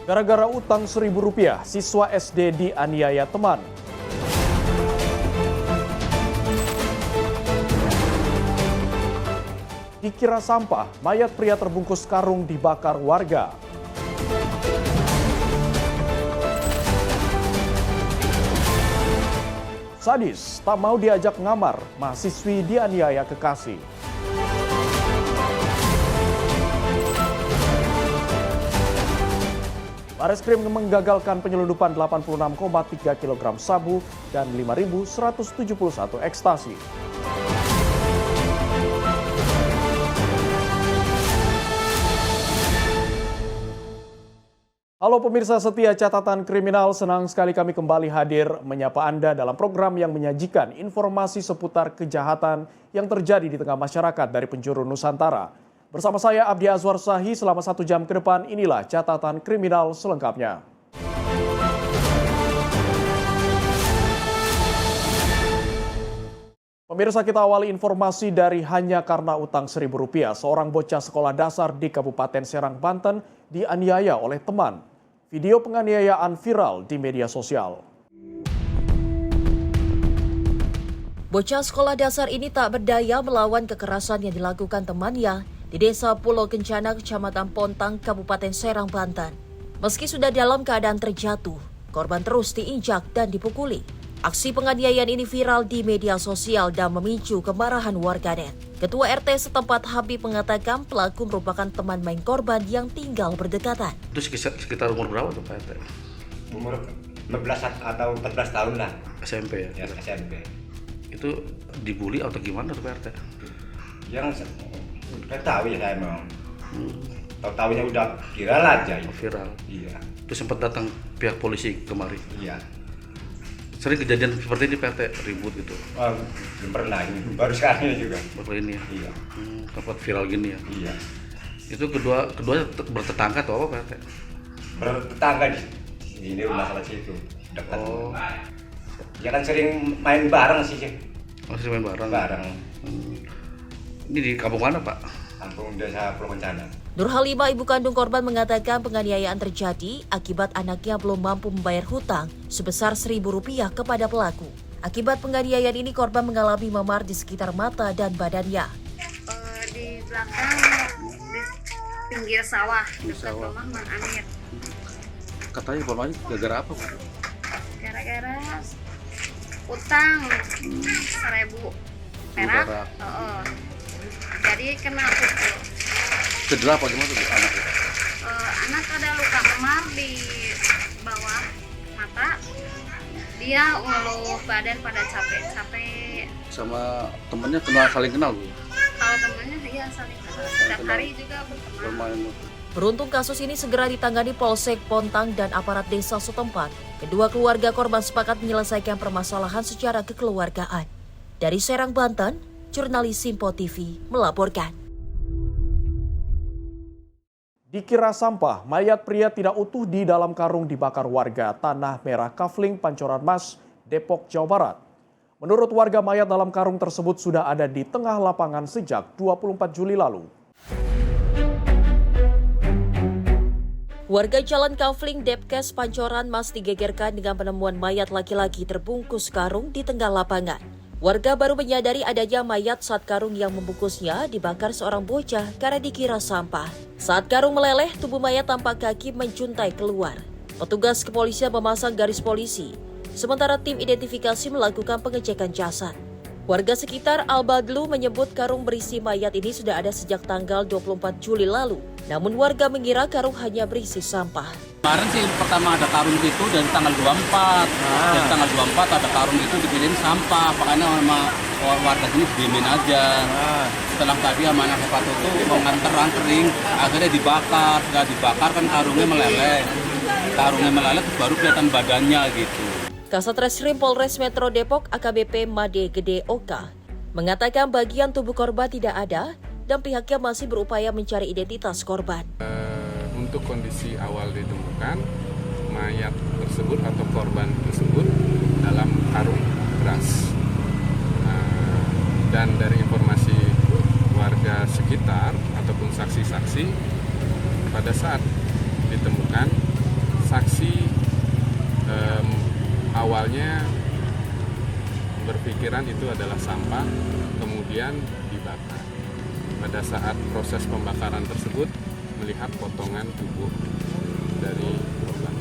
Gara-gara utang Rp1.000, siswa SD dianiaya teman. Dikira sampah, mayat pria terbungkus karung dibakar warga. Sadis, tak mau diajak ngamar, mahasiswi dianiaya kekasih. Bareskrim menggagalkan penyelundupan 86,3 kg sabu dan 5.171 ekstasi. Halo pemirsa setia Catatan Kriminal, senang sekali kami kembali hadir menyapa Anda dalam program yang menyajikan informasi seputar kejahatan yang terjadi di tengah masyarakat dari penjuru Nusantara. Bersama saya Abdi Azwar Sahi selama 1 jam ke depan, inilah Catatan Kriminal selengkapnya. Pemirsa, kita awali informasi dari hanya karena utang Rp1.000, seorang bocah sekolah dasar di Kabupaten Serang, Banten dianiaya oleh teman. Video penganiayaan viral di media sosial. Bocah sekolah dasar ini tak berdaya melawan kekerasan yang dilakukan temannya di Desa Pulau Kencana, Kecamatan Pontang, Kabupaten Serang, Banten. Meski sudah dalam keadaan terjatuh, korban terus diinjak dan dipukuli. Aksi penganiayaan ini viral di media sosial dan memicu kemarahan warganet. Ketua RT setempat Habib mengatakan pelaku merupakan teman main korban yang tinggal berdekatan. Itu sekitar umur berapa tuh Pak RT? Umur 15 atau 14 tahun lah. SMP ya? Ya, SMP. Itu dibully atau gimana tuh Pak RT? Yang saya tahu ya saya memang. Tahu-tahunya udah viral aja. Oh, viral? Iya. Itu sempat datang pihak polisi kemari? Iya. Sering kejadian seperti ini Pak RT, ribut gitu? Oh, belum pernah ini, baru sekarang ini juga. Baru ini ya? Iya. Tempat viral gini ya? Iya. Itu kedua bertetangga atau apa Pak RT? Bertetangga di ini rumah salah situ, dekat. Oh. Ya kan sering main bareng sih. Masih main bareng? Bareng. Ini di kampung mana Pak? Kampung Desa Pulau Kencana. Nur Halimah, ibu kandung korban, mengatakan penganiayaan terjadi akibat anaknya belum mampu membayar hutang sebesar Rp1.000 kepada pelaku. Akibat penganiayaan ini korban mengalami memar di sekitar mata dan badannya. Di belakang, di pinggir sawah, dekat rumah Mang Amir. Katanya informasi gara-gara apa Pak? Gara-gara utang Rp1.000 perak. Jadi kena pukul. Cedera apa gimana tuh anaknya? Anak ada luka memar di bawah mata. Dia ngeluh badan pada capek-capek. Sama temennya saling kenal Bu? Kalau temannya dia saling kenal. Setiap hari juga berteman. Bermain. Beruntung kasus ini segera ditangani Polsek Pontang dan aparat desa setempat. Kedua keluarga korban sepakat menyelesaikan permasalahan secara kekeluargaan. Dari Serang, Banten, jurnalis Simpo TV melaporkan. Dikira sampah, mayat pria tidak utuh di dalam karung dibakar warga Tanah Merah Kafling, Pancoran Mas, Depok, Jawa Barat. Menurut warga, mayat dalam karung tersebut sudah ada di tengah lapangan sejak 24 Juli lalu. Warga Jalan Kafling, Depkes, Pancoran Mas digegerkan dengan penemuan mayat laki-laki terbungkus karung di tengah lapangan. Warga baru menyadari adanya mayat saat karung yang membungkusnya dibakar seorang bocah karena dikira sampah. Saat karung meleleh, tubuh mayat tampak kaki menjuntai keluar. Petugas kepolisian memasang garis polisi, sementara tim identifikasi melakukan pengecekan jasad. Warga sekitar Al-Badlu menyebut karung berisi mayat ini sudah ada sejak tanggal 24 Juli lalu. Namun warga mengira karung hanya berisi sampah. Kemarin sih pertama ada karung itu dari tanggal 24. Dari tanggal 24 ada karung itu dibilihin sampah. Makanya sama warga sini diemin aja. Setelah tadi sama anak sepatu itu mau nganteran kering, akhirnya dibakar. Setelah dibakar kan karungnya meleleh. Karungnya meleleh terus baru kelihatan badannya gitu. Kasat Reskrim Polres Metro Depok AKBP Made Gede Oka mengatakan bagian tubuh korban tidak ada dan pihaknya masih berupaya mencari identitas korban. Untuk kondisi awal ditemukan, mayat tersebut atau korban tersebut dalam karung beras. Dan dari informasi warga sekitar ataupun saksi-saksi, pada saat ditemukan saksi awalnya berpikiran itu adalah sampah, kemudian dibakar. Pada saat proses pembakaran tersebut melihat potongan tubuh dari korban.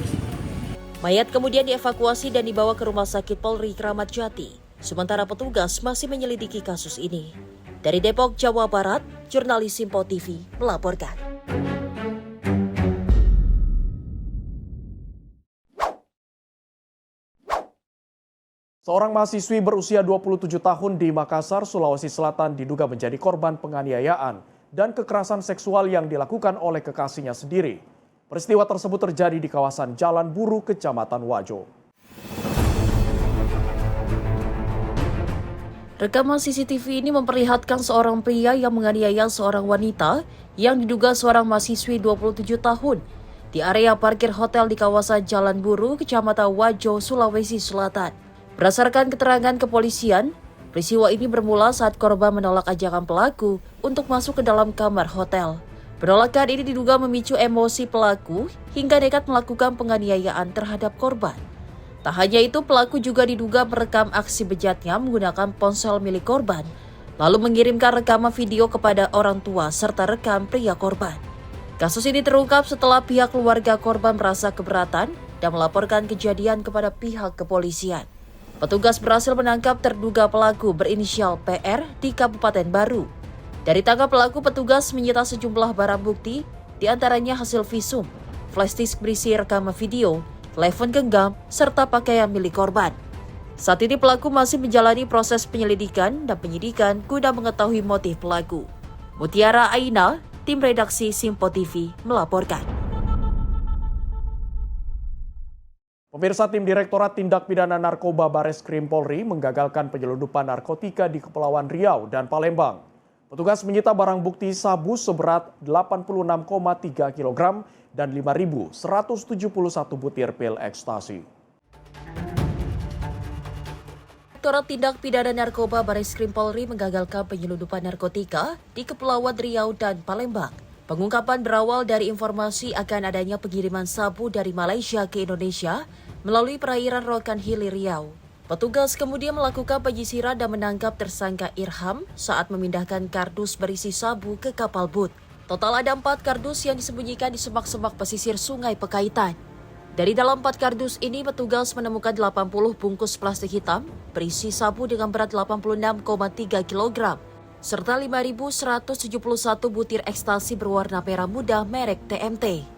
Mayat kemudian dievakuasi dan dibawa ke Rumah Sakit Polri Kramat Jati. Sementara petugas masih menyelidiki kasus ini. Dari Depok, Jawa Barat, jurnalis Simpo TV melaporkan. Seorang mahasiswi berusia 27 tahun di Makassar, Sulawesi Selatan diduga menjadi korban penganiayaan dan kekerasan seksual yang dilakukan oleh kekasihnya sendiri. Peristiwa tersebut terjadi di kawasan Jalan Buru, Kecamatan Wajo. Rekaman CCTV ini memperlihatkan seorang pria yang menganiaya seorang wanita yang diduga seorang mahasiswi 27 tahun di area parkir hotel di kawasan Jalan Buru, Kecamatan Wajo, Sulawesi Selatan. Berdasarkan keterangan kepolisian, peristiwa ini bermula saat korban menolak ajakan pelaku untuk masuk ke dalam kamar hotel. Penolakan ini diduga memicu emosi pelaku hingga nekat melakukan penganiayaan terhadap korban. Tak hanya itu, pelaku juga diduga merekam aksi bejatnya menggunakan ponsel milik korban, lalu mengirimkan rekaman video kepada orang tua serta rekam pria korban. Kasus ini terungkap setelah pihak keluarga korban merasa keberatan dan melaporkan kejadian kepada pihak kepolisian. Petugas berhasil menangkap terduga pelaku berinisial PR di Kabupaten Baru. Dari tangkap pelaku, petugas menyita sejumlah barang bukti, diantaranya hasil visum, flash disk berisi rekaman video, telepon genggam, serta pakaian milik korban. Saat ini pelaku masih menjalani proses penyelidikan dan penyidikan guna mengetahui motif pelaku. Mutiara Aina, tim redaksi Simpo TV melaporkan. Pemirsa, tim Direktorat Tindak Pidana Narkoba Bareskrim Polri menggagalkan penyelundupan narkotika di Kepulauan Riau dan Palembang. Petugas menyita barang bukti sabu seberat 86,3 kg dan 5.171 butir pil ekstasi. Direktorat Tindak Pidana Narkoba Bareskrim Polri menggagalkan penyelundupan narkotika di Kepulauan Riau dan Palembang. Pengungkapan berawal dari informasi akan adanya pengiriman sabu dari Malaysia ke Indonesia melalui perairan Rokan Hilir Riau. Petugas kemudian melakukan penyisiran dan menangkap tersangka Irham saat memindahkan kardus berisi sabu ke kapal boot. Total ada 4 kardus yang disembunyikan di semak-semak pesisir Sungai Pekaitan. Dari dalam 4 kardus ini, petugas menemukan 80 bungkus plastik hitam berisi sabu dengan berat 86,3 kg, serta 5.171 butir ekstasi berwarna merah muda merek TMT.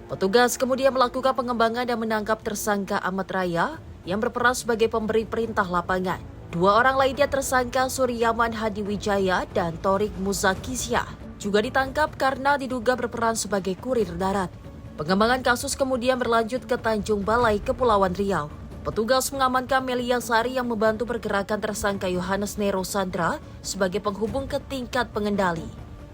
Petugas kemudian melakukan pengembangan dan menangkap tersangka Ahmad Raya yang berperan sebagai pemberi perintah lapangan. 2 orang lainnya tersangka Suryaman Hadi Wijaya dan Torik Muzakisya juga ditangkap karena diduga berperan sebagai kurir darat. Pengembangan kasus kemudian berlanjut ke Tanjung Balai, Kepulauan Riau. Petugas mengamankan Melia Sari yang membantu pergerakan tersangka Yohanes Nero Sandra sebagai penghubung ke tingkat pengendali.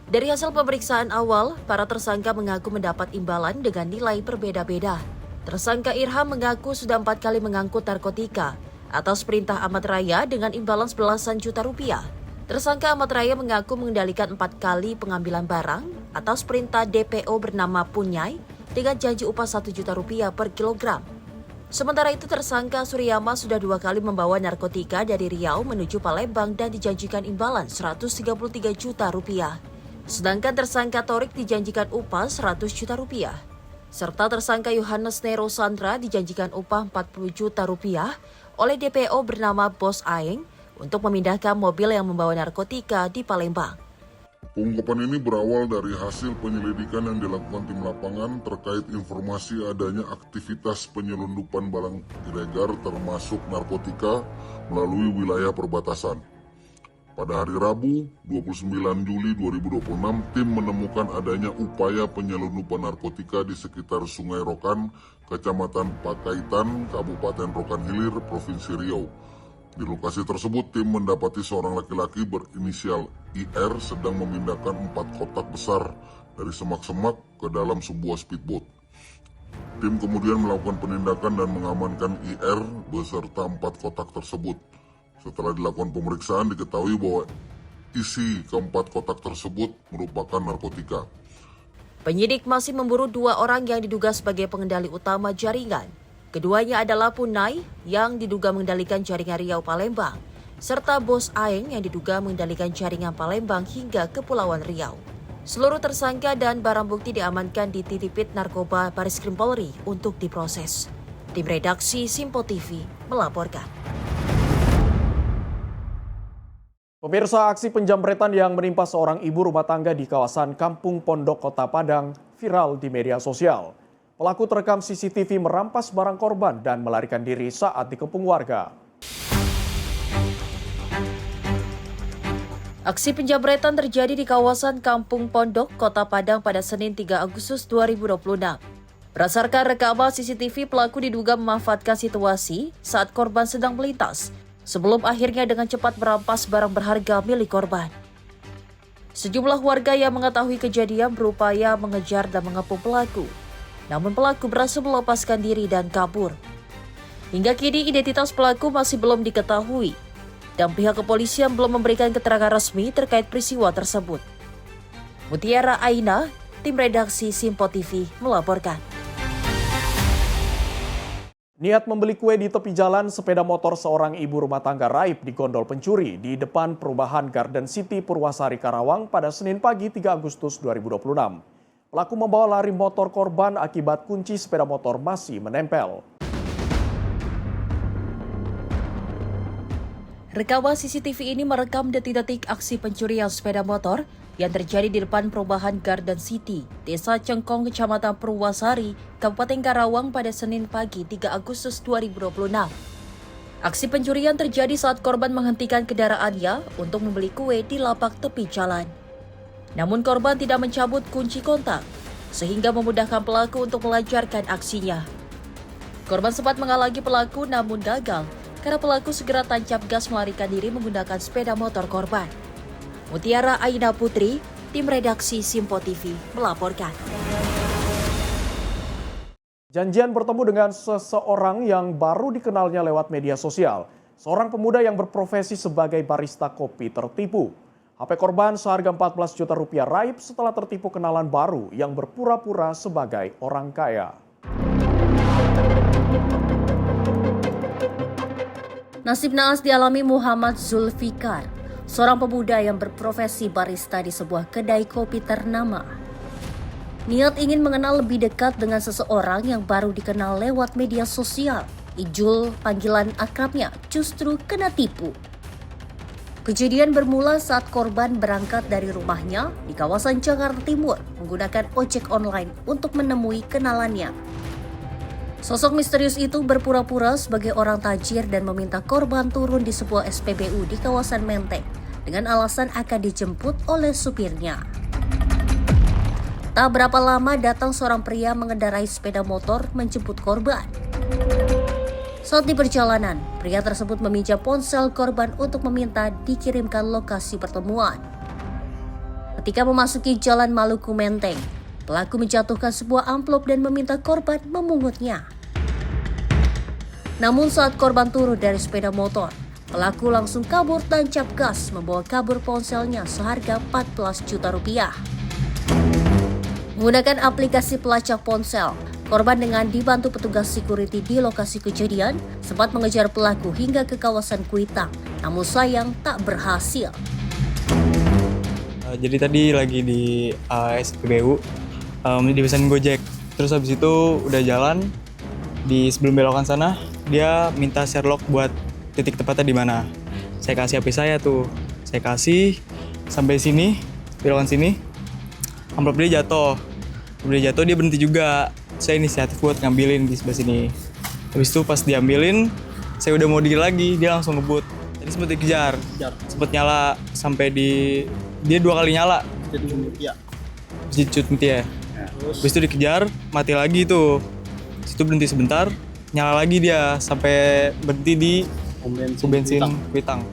Dari hasil pemeriksaan awal, para tersangka mengaku mendapat imbalan dengan nilai berbeda-beda. Tersangka Irham mengaku sudah 4 kali mengangkut narkotika atas perintah Ahmad Raya dengan imbalan belasan juta rupiah. Tersangka Ahmad Raya mengaku mengendalikan 4 kali pengambilan barang atas perintah DPO bernama Punyai dengan janji upah 1 juta rupiah per kilogram. Sementara itu, tersangka Suryama sudah 2 kali membawa narkotika dari Riau menuju Palembang dan dijanjikan imbalan 133 juta rupiah. Sedangkan tersangka Torik dijanjikan upah 100 juta rupiah. Serta tersangka Yohanes Nero Sandra dijanjikan upah 40 juta rupiah oleh DPO bernama Bos Aeng untuk memindahkan mobil yang membawa narkotika di Palembang. Pengungkapan ini berawal dari hasil penyelidikan yang dilakukan tim lapangan terkait informasi adanya aktivitas penyelundupan barang ilegal termasuk narkotika melalui wilayah perbatasan. Pada hari Rabu, 29 Juli 2026, tim menemukan adanya upaya penyelundupan narkotika di sekitar Sungai Rokan, Kecamatan Pakaitan, Kabupaten Rokan Hilir, Provinsi Riau. Di lokasi tersebut, tim mendapati seorang laki-laki berinisial IR sedang memindahkan 4 kotak besar dari semak-semak ke dalam sebuah speedboat. Tim kemudian melakukan penindakan dan mengamankan IR beserta 4 kotak tersebut. Setelah dilakukan pemeriksaan, diketahui bahwa isi ke-4 kotak tersebut merupakan narkotika. Penyidik masih memburu 2 orang yang diduga sebagai pengendali utama jaringan. Keduanya adalah Punai yang diduga mengendalikan jaringan Riau Palembang, serta Bos Aeng yang diduga mengendalikan jaringan Palembang hingga Kepulauan Riau. Seluruh tersangka dan barang bukti diamankan di Titipit Narkoba Bareskrim Polri untuk diproses. Tim redaksi Simpo TV melaporkan. Pemirsa, aksi penjamretan yang menimpa seorang ibu rumah tangga di kawasan Kampung Pondok, Kota Padang viral di media sosial. Pelaku terekam CCTV merampas barang korban dan melarikan diri saat dikepung warga. Aksi penjamretan terjadi di kawasan Kampung Pondok, Kota Padang pada Senin 3 Agustus 2026. Berdasarkan rekaman CCTV, pelaku diduga memanfaatkan situasi saat korban sedang melintas, sebelum akhirnya dengan cepat merampas barang berharga milik korban. Sejumlah warga yang mengetahui kejadian berupaya mengejar dan mengepung pelaku. Namun pelaku berhasil melepaskan diri dan kabur. Hingga kini identitas pelaku masih belum diketahui dan pihak kepolisian belum memberikan keterangan resmi terkait peristiwa tersebut. Mutiara Aina, tim redaksi Simpo TV melaporkan. Niat membeli kue di tepi jalan, sepeda motor seorang ibu rumah tangga raib digondol pencuri di depan perumahan Garden City Purwasari Karawang pada Senin pagi 3 Agustus 2026. Pelaku membawa lari motor korban akibat kunci sepeda motor masih menempel. Rekaman CCTV ini merekam detik-detik aksi pencurian sepeda motor yang terjadi di depan perumahan Garden City, Desa Cengkong, Kecamatan Purwasari, Kabupaten Karawang pada Senin pagi 3 Agustus 2026. Aksi pencurian terjadi saat korban menghentikan kendaraannya untuk membeli kue di lapak tepi jalan. Namun korban tidak mencabut kunci kontak, sehingga memudahkan pelaku untuk melancarkan aksinya. Korban sempat menghalangi pelaku namun gagal, karena pelaku segera tancap gas melarikan diri menggunakan sepeda motor korban. Mutiara Aina Putri, tim redaksi Simpo TV melaporkan. Janjian bertemu dengan seseorang yang baru dikenalnya lewat media sosial. Seorang pemuda yang berprofesi sebagai barista kopi tertipu. HP korban seharga 14 juta rupiah raib setelah tertipu kenalan baru yang berpura-pura sebagai orang kaya. Nasib naas dialami Muhammad Zulfikar, seorang pemuda yang berprofesi barista di sebuah kedai kopi ternama. Niat ingin mengenal lebih dekat dengan seseorang yang baru dikenal lewat media sosial. Ijul, panggilan akrabnya, justru kena tipu. Kejadian bermula saat korban berangkat dari rumahnya di kawasan Jakarta Timur menggunakan ojek online untuk menemui kenalannya. Sosok misterius itu berpura-pura sebagai orang tajir dan meminta korban turun di sebuah SPBU di kawasan Menteng dengan alasan akan dijemput oleh supirnya. Tak berapa lama datang seorang pria mengendarai sepeda motor menjemput korban. Saat di perjalanan, pria tersebut meminjam ponsel korban untuk meminta dikirimkan lokasi pertemuan. Ketika memasuki Jalan Maluku Menteng, pelaku menjatuhkan sebuah amplop dan meminta korban memungutnya. Namun saat korban turun dari sepeda motor, pelaku langsung kabur tancap gas membawa kabur ponselnya seharga 14 juta rupiah. Menggunakan aplikasi pelacak ponsel, korban dengan dibantu petugas security di lokasi kejadian sempat mengejar pelaku hingga ke kawasan Kuitang, namun sayang tak berhasil. Jadi tadi lagi di SPBU, dipesan Gojek. Terus habis itu udah jalan, di sebelum belokan sana, dia minta Sherlock buat titik tepatnya di mana. Saya kasih HP saya tuh, saya kasih sampai sini, belokan sini, amplop dia jatuh. Dia jatuh, dia berhenti juga. Saya inisiatif buat ngambilin di sebelah sini. Habis itu pas diambilin, saya udah mau dikit lagi, dia langsung ngebut. Jadi sempat dikejar, sempat nyala sampai dia 2 kali nyala. Cut mati ya. Habis itu dikejar, mati lagi tuh. Situ berhenti sebentar, nyala lagi dia sampai berhenti di pom bensin Kuitang.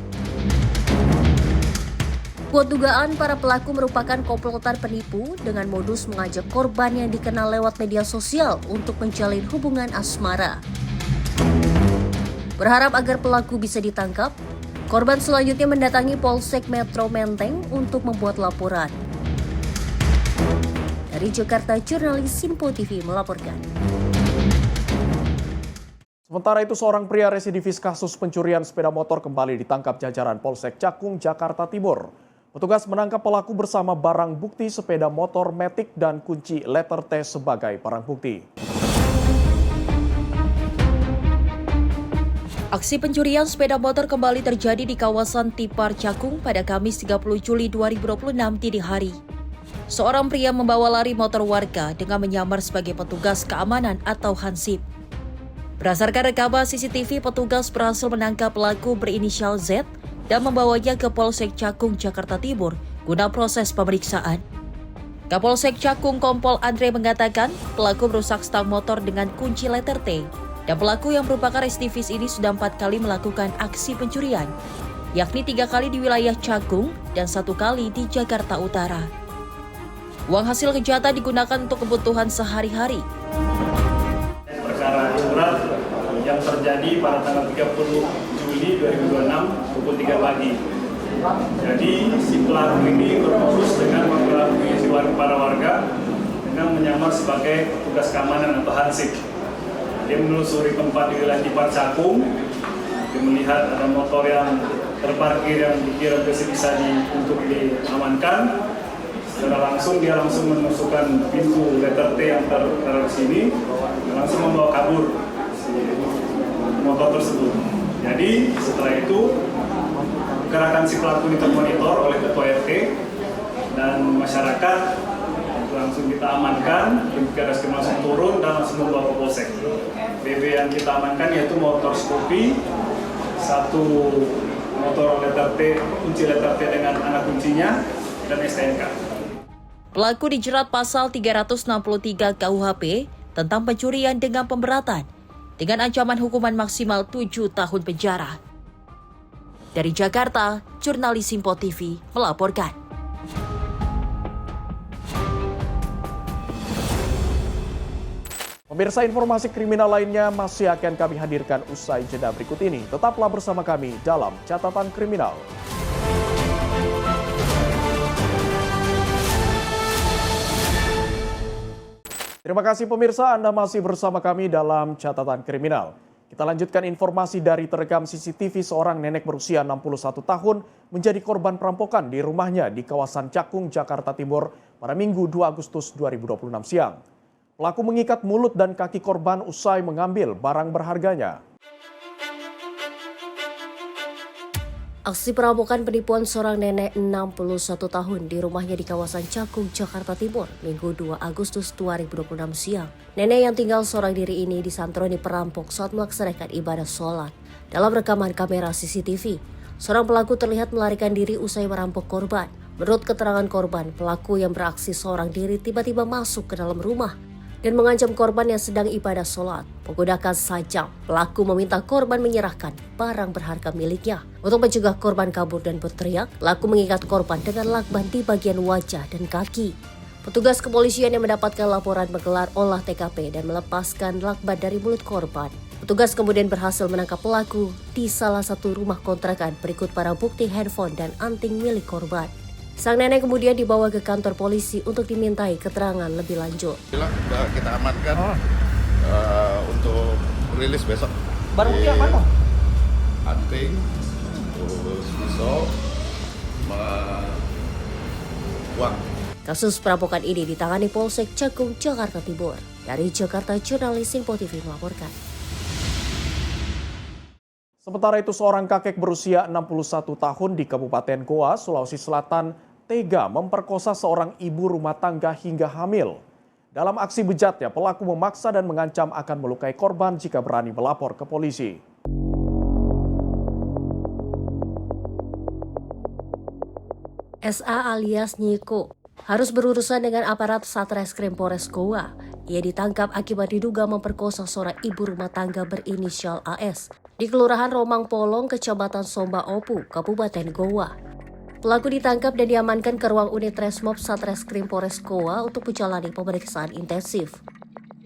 Kuat dugaan para pelaku merupakan komplotan penipu dengan modus mengajak korban yang dikenal lewat media sosial untuk menjalin hubungan asmara. Berharap agar pelaku bisa ditangkap, korban selanjutnya mendatangi Polsek Metro Menteng untuk membuat laporan. Dari Dari Jakarta, jurnalis Simpo TV melaporkan. Sementara itu, seorang pria residivis kasus pencurian sepeda motor kembali ditangkap jajaran Polsek Cakung, Jakarta Timur. Petugas menangkap pelaku bersama barang bukti sepeda motor Matic dan kunci letter T sebagai barang bukti. Aksi pencurian sepeda motor kembali terjadi di kawasan Tipar Cakung pada Kamis 30 Juli 2026 dini hari. Seorang pria membawa lari motor warga dengan menyamar sebagai petugas keamanan atau hansip. Berdasarkan rekaman CCTV, petugas berhasil menangkap pelaku berinisial Z dan membawanya ke Polsek Cakung, Jakarta Timur guna proses pemeriksaan. Kapolsek Cakung Kompol Andre mengatakan pelaku merusak stang motor dengan kunci letter T dan pelaku yang merupakan residivis ini sudah 4 kali melakukan aksi pencurian, yakni 3 kali di wilayah Cakung dan 1 kali di Jakarta Utara. Uang hasil kejahatan digunakan untuk kebutuhan sehari-hari. Perkara darurat yang terjadi pada tanggal 30 Juli 2026 pukul 3 pagi. Jadi si pelaku ini bermodus dengan mengelabui para warga dengan menyamar sebagai petugas keamanan atau hansip. Dia menelusuri tempat di wilayah Tipar Cakung. Dia melihat ada motor yang terparkir yang dikira bisa untuk diamankan. Secara langsung dia langsung memasukkan pintu letter T yang tertera di sini dan langsung membawa kabur si motor tersebut. Jadi setelah itu gerakan si pelaku ini termonitor oleh ketua RT dan masyarakat langsung kita amankan. Tim Reskrim langsung turun dan langsung membawa ke Polsek. BB yang kita amankan yaitu motor Scoopy, 1 motor letter T, kunci letter T dengan anak kuncinya dan STNK. Pelaku dijerat pasal 363 KUHP tentang pencurian dengan pemberatan dengan ancaman hukuman maksimal 7 tahun penjara. Dari Jakarta, jurnalis Simpo TV melaporkan. Pemirsa, informasi kriminal lainnya masih akan kami hadirkan usai jeda berikut ini. Tetaplah bersama kami dalam Catatan Kriminal. Terima kasih pemirsa, Anda masih bersama kami dalam Catatan Kriminal. Kita lanjutkan informasi dari terekam CCTV seorang nenek berusia 61 tahun menjadi korban perampokan di rumahnya di kawasan Cakung, Jakarta Timur pada Minggu 2 Agustus 2026 siang. Pelaku mengikat mulut dan kaki korban usai mengambil barang berharganya. Aksi perampokan penipuan seorang nenek 61 tahun di rumahnya di kawasan Cakung, Jakarta Timur, Minggu 2 Agustus 2026 siang. Nenek yang tinggal seorang diri ini disantroni perampok saat melaksanakan ibadah sholat. Dalam rekaman kamera CCTV, seorang pelaku terlihat melarikan diri usai merampok korban. Menurut keterangan korban, pelaku yang beraksi seorang diri tiba-tiba masuk ke dalam rumah dan mengancam korban yang sedang ibadah sholat. Menggunakan sajam, pelaku meminta korban menyerahkan barang berharga miliknya. Untuk mencegah korban kabur dan berteriak, pelaku mengikat korban dengan lakban di bagian wajah dan kaki. Petugas kepolisian yang mendapatkan laporan menggelar olah TKP dan melepaskan lakban dari mulut korban. Petugas kemudian berhasil menangkap pelaku di salah satu rumah kontrakan berikut para bukti handphone dan anting milik korban. Sang nenek kemudian dibawa ke kantor polisi untuk dimintai keterangan lebih lanjut. Kita amankan untuk rilis besok. Barang bukti apa? Anting, terus pisau, uang. Kasus perampokan ini ditangani Polsek Cakung, Jakarta Timur. Dari Jakarta, jurnalis Simpo TV melaporkan. Sementara itu, seorang kakek berusia 61 tahun di Kabupaten Goa, Sulawesi Selatan, tega memperkosa seorang ibu rumah tangga hingga hamil. Dalam aksi bejatnya, pelaku memaksa dan mengancam akan melukai korban jika berani melapor ke polisi. SA alias Nyiko harus berurusan dengan aparat Satreskrim Polres Goa. Ia ditangkap akibat diduga memperkosa seorang ibu rumah tangga berinisial AS di Kelurahan Romang Polong, Kecamatan Somba Opu, Kabupaten Goa. Pelaku ditangkap dan diamankan ke ruang unit Resmob Satreskrim Polres Goa untuk menjalani pemeriksaan intensif.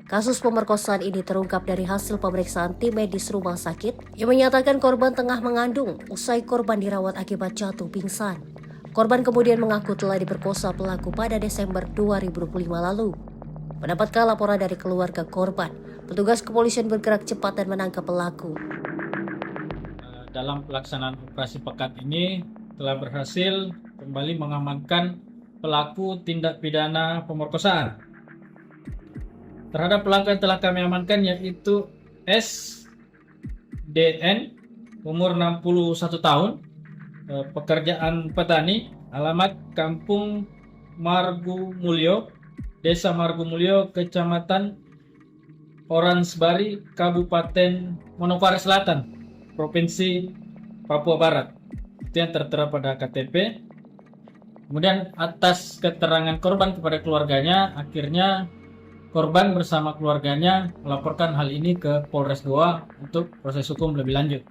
Kasus pemerkosaan ini terungkap dari hasil pemeriksaan tim medis rumah sakit yang menyatakan korban tengah mengandung usai korban dirawat akibat jatuh pingsan. Korban kemudian mengaku telah diperkosa pelaku pada Desember 2025 lalu. Mendapatkan laporan dari keluarga korban, petugas kepolisian bergerak cepat dan menangkap pelaku. Dalam pelaksanaan operasi pekat ini telah berhasil kembali mengamankan pelaku tindak pidana pemerkosaan. Terhadap pelaku yang telah kami amankan yaitu SDN, umur 61 tahun, pekerjaan petani, alamat Kampung Margu Mulyo, Desa Margu Mulyo, Kecamatan Oransbari, Kabupaten Manokwari Selatan, Provinsi Papua Barat. Itu yang tertera pada KTP. Kemudian atas keterangan korban kepada keluarganya, akhirnya korban bersama keluarganya melaporkan hal ini ke Polres Goa untuk proses hukum lebih lanjut.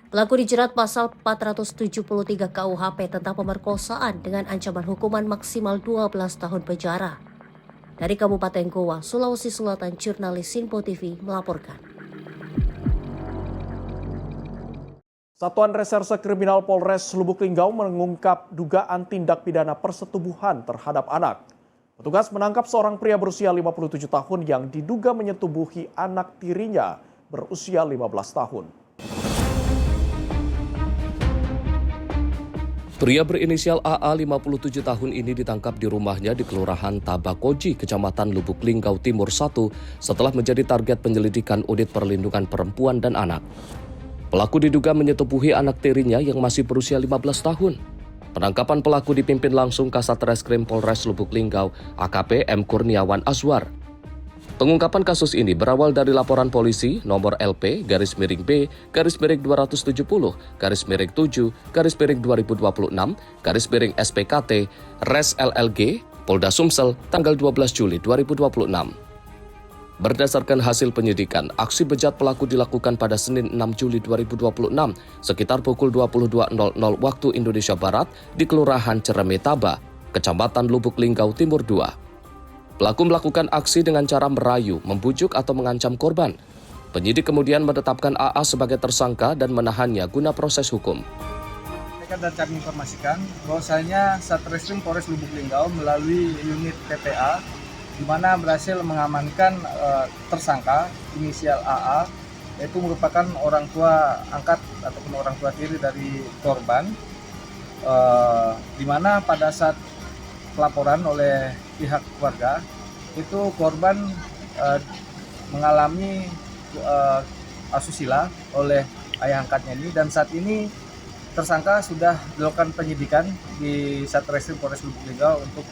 Pelaku dijerat pasal 473 KUHP tentang pemerkosaan dengan ancaman hukuman maksimal 12 tahun penjara. Dari Kabupaten Goa, Sulawesi Selatan, jurnalis Sinpo TV melaporkan. Satuan Reserse Kriminal Polres Lubuk Linggau mengungkap dugaan tindak pidana persetubuhan terhadap anak. Petugas menangkap seorang pria berusia 57 tahun yang diduga menyetubuhi anak tirinya berusia 15 tahun. Pria berinisial AA 57 tahun ini ditangkap di rumahnya di Kelurahan Tabakoji, Kecamatan Lubuk Linggau Timur 1 setelah menjadi target penyelidikan Unit Perlindungan Perempuan dan Anak. Pelaku diduga menyetubuhi anak tirinya yang masih berusia 15 tahun. Penangkapan pelaku dipimpin langsung Kasat Reskrim Polres Lubuk Linggau, AKP M. Kurniawan Azwar. Pengungkapan kasus ini berawal dari laporan polisi nomor LP-270-7-2026-SPKT Res LLG Polda Sumsel tanggal 12 Juli 2026. Berdasarkan hasil penyidikan, aksi bejat pelaku dilakukan pada Senin 6 Juli 2026 sekitar pukul 22.00 waktu Indonesia Barat di Kelurahan Ceremetaba, Kecamatan Lubuk Linggau Timur 2. Pelaku melakukan aksi dengan cara merayu, membujuk atau mengancam korban. Penyidik kemudian menetapkan AA sebagai tersangka dan menahannya guna proses hukum. Dan kami informasikan bahwasanya Satreskrim Polres Lubuk Linggau melalui unit PPA di mana berhasil mengamankan tersangka inisial AA, yaitu merupakan orang tua angkat ataupun orang tua tiri dari korban, di mana pada saat pelaporan oleh pihak keluarga itu korban mengalami asusila oleh ayah angkatnya ini, dan saat ini tersangka sudah dilakukan penyidikan di Satreskrim Polres Lubuk Linggau untuk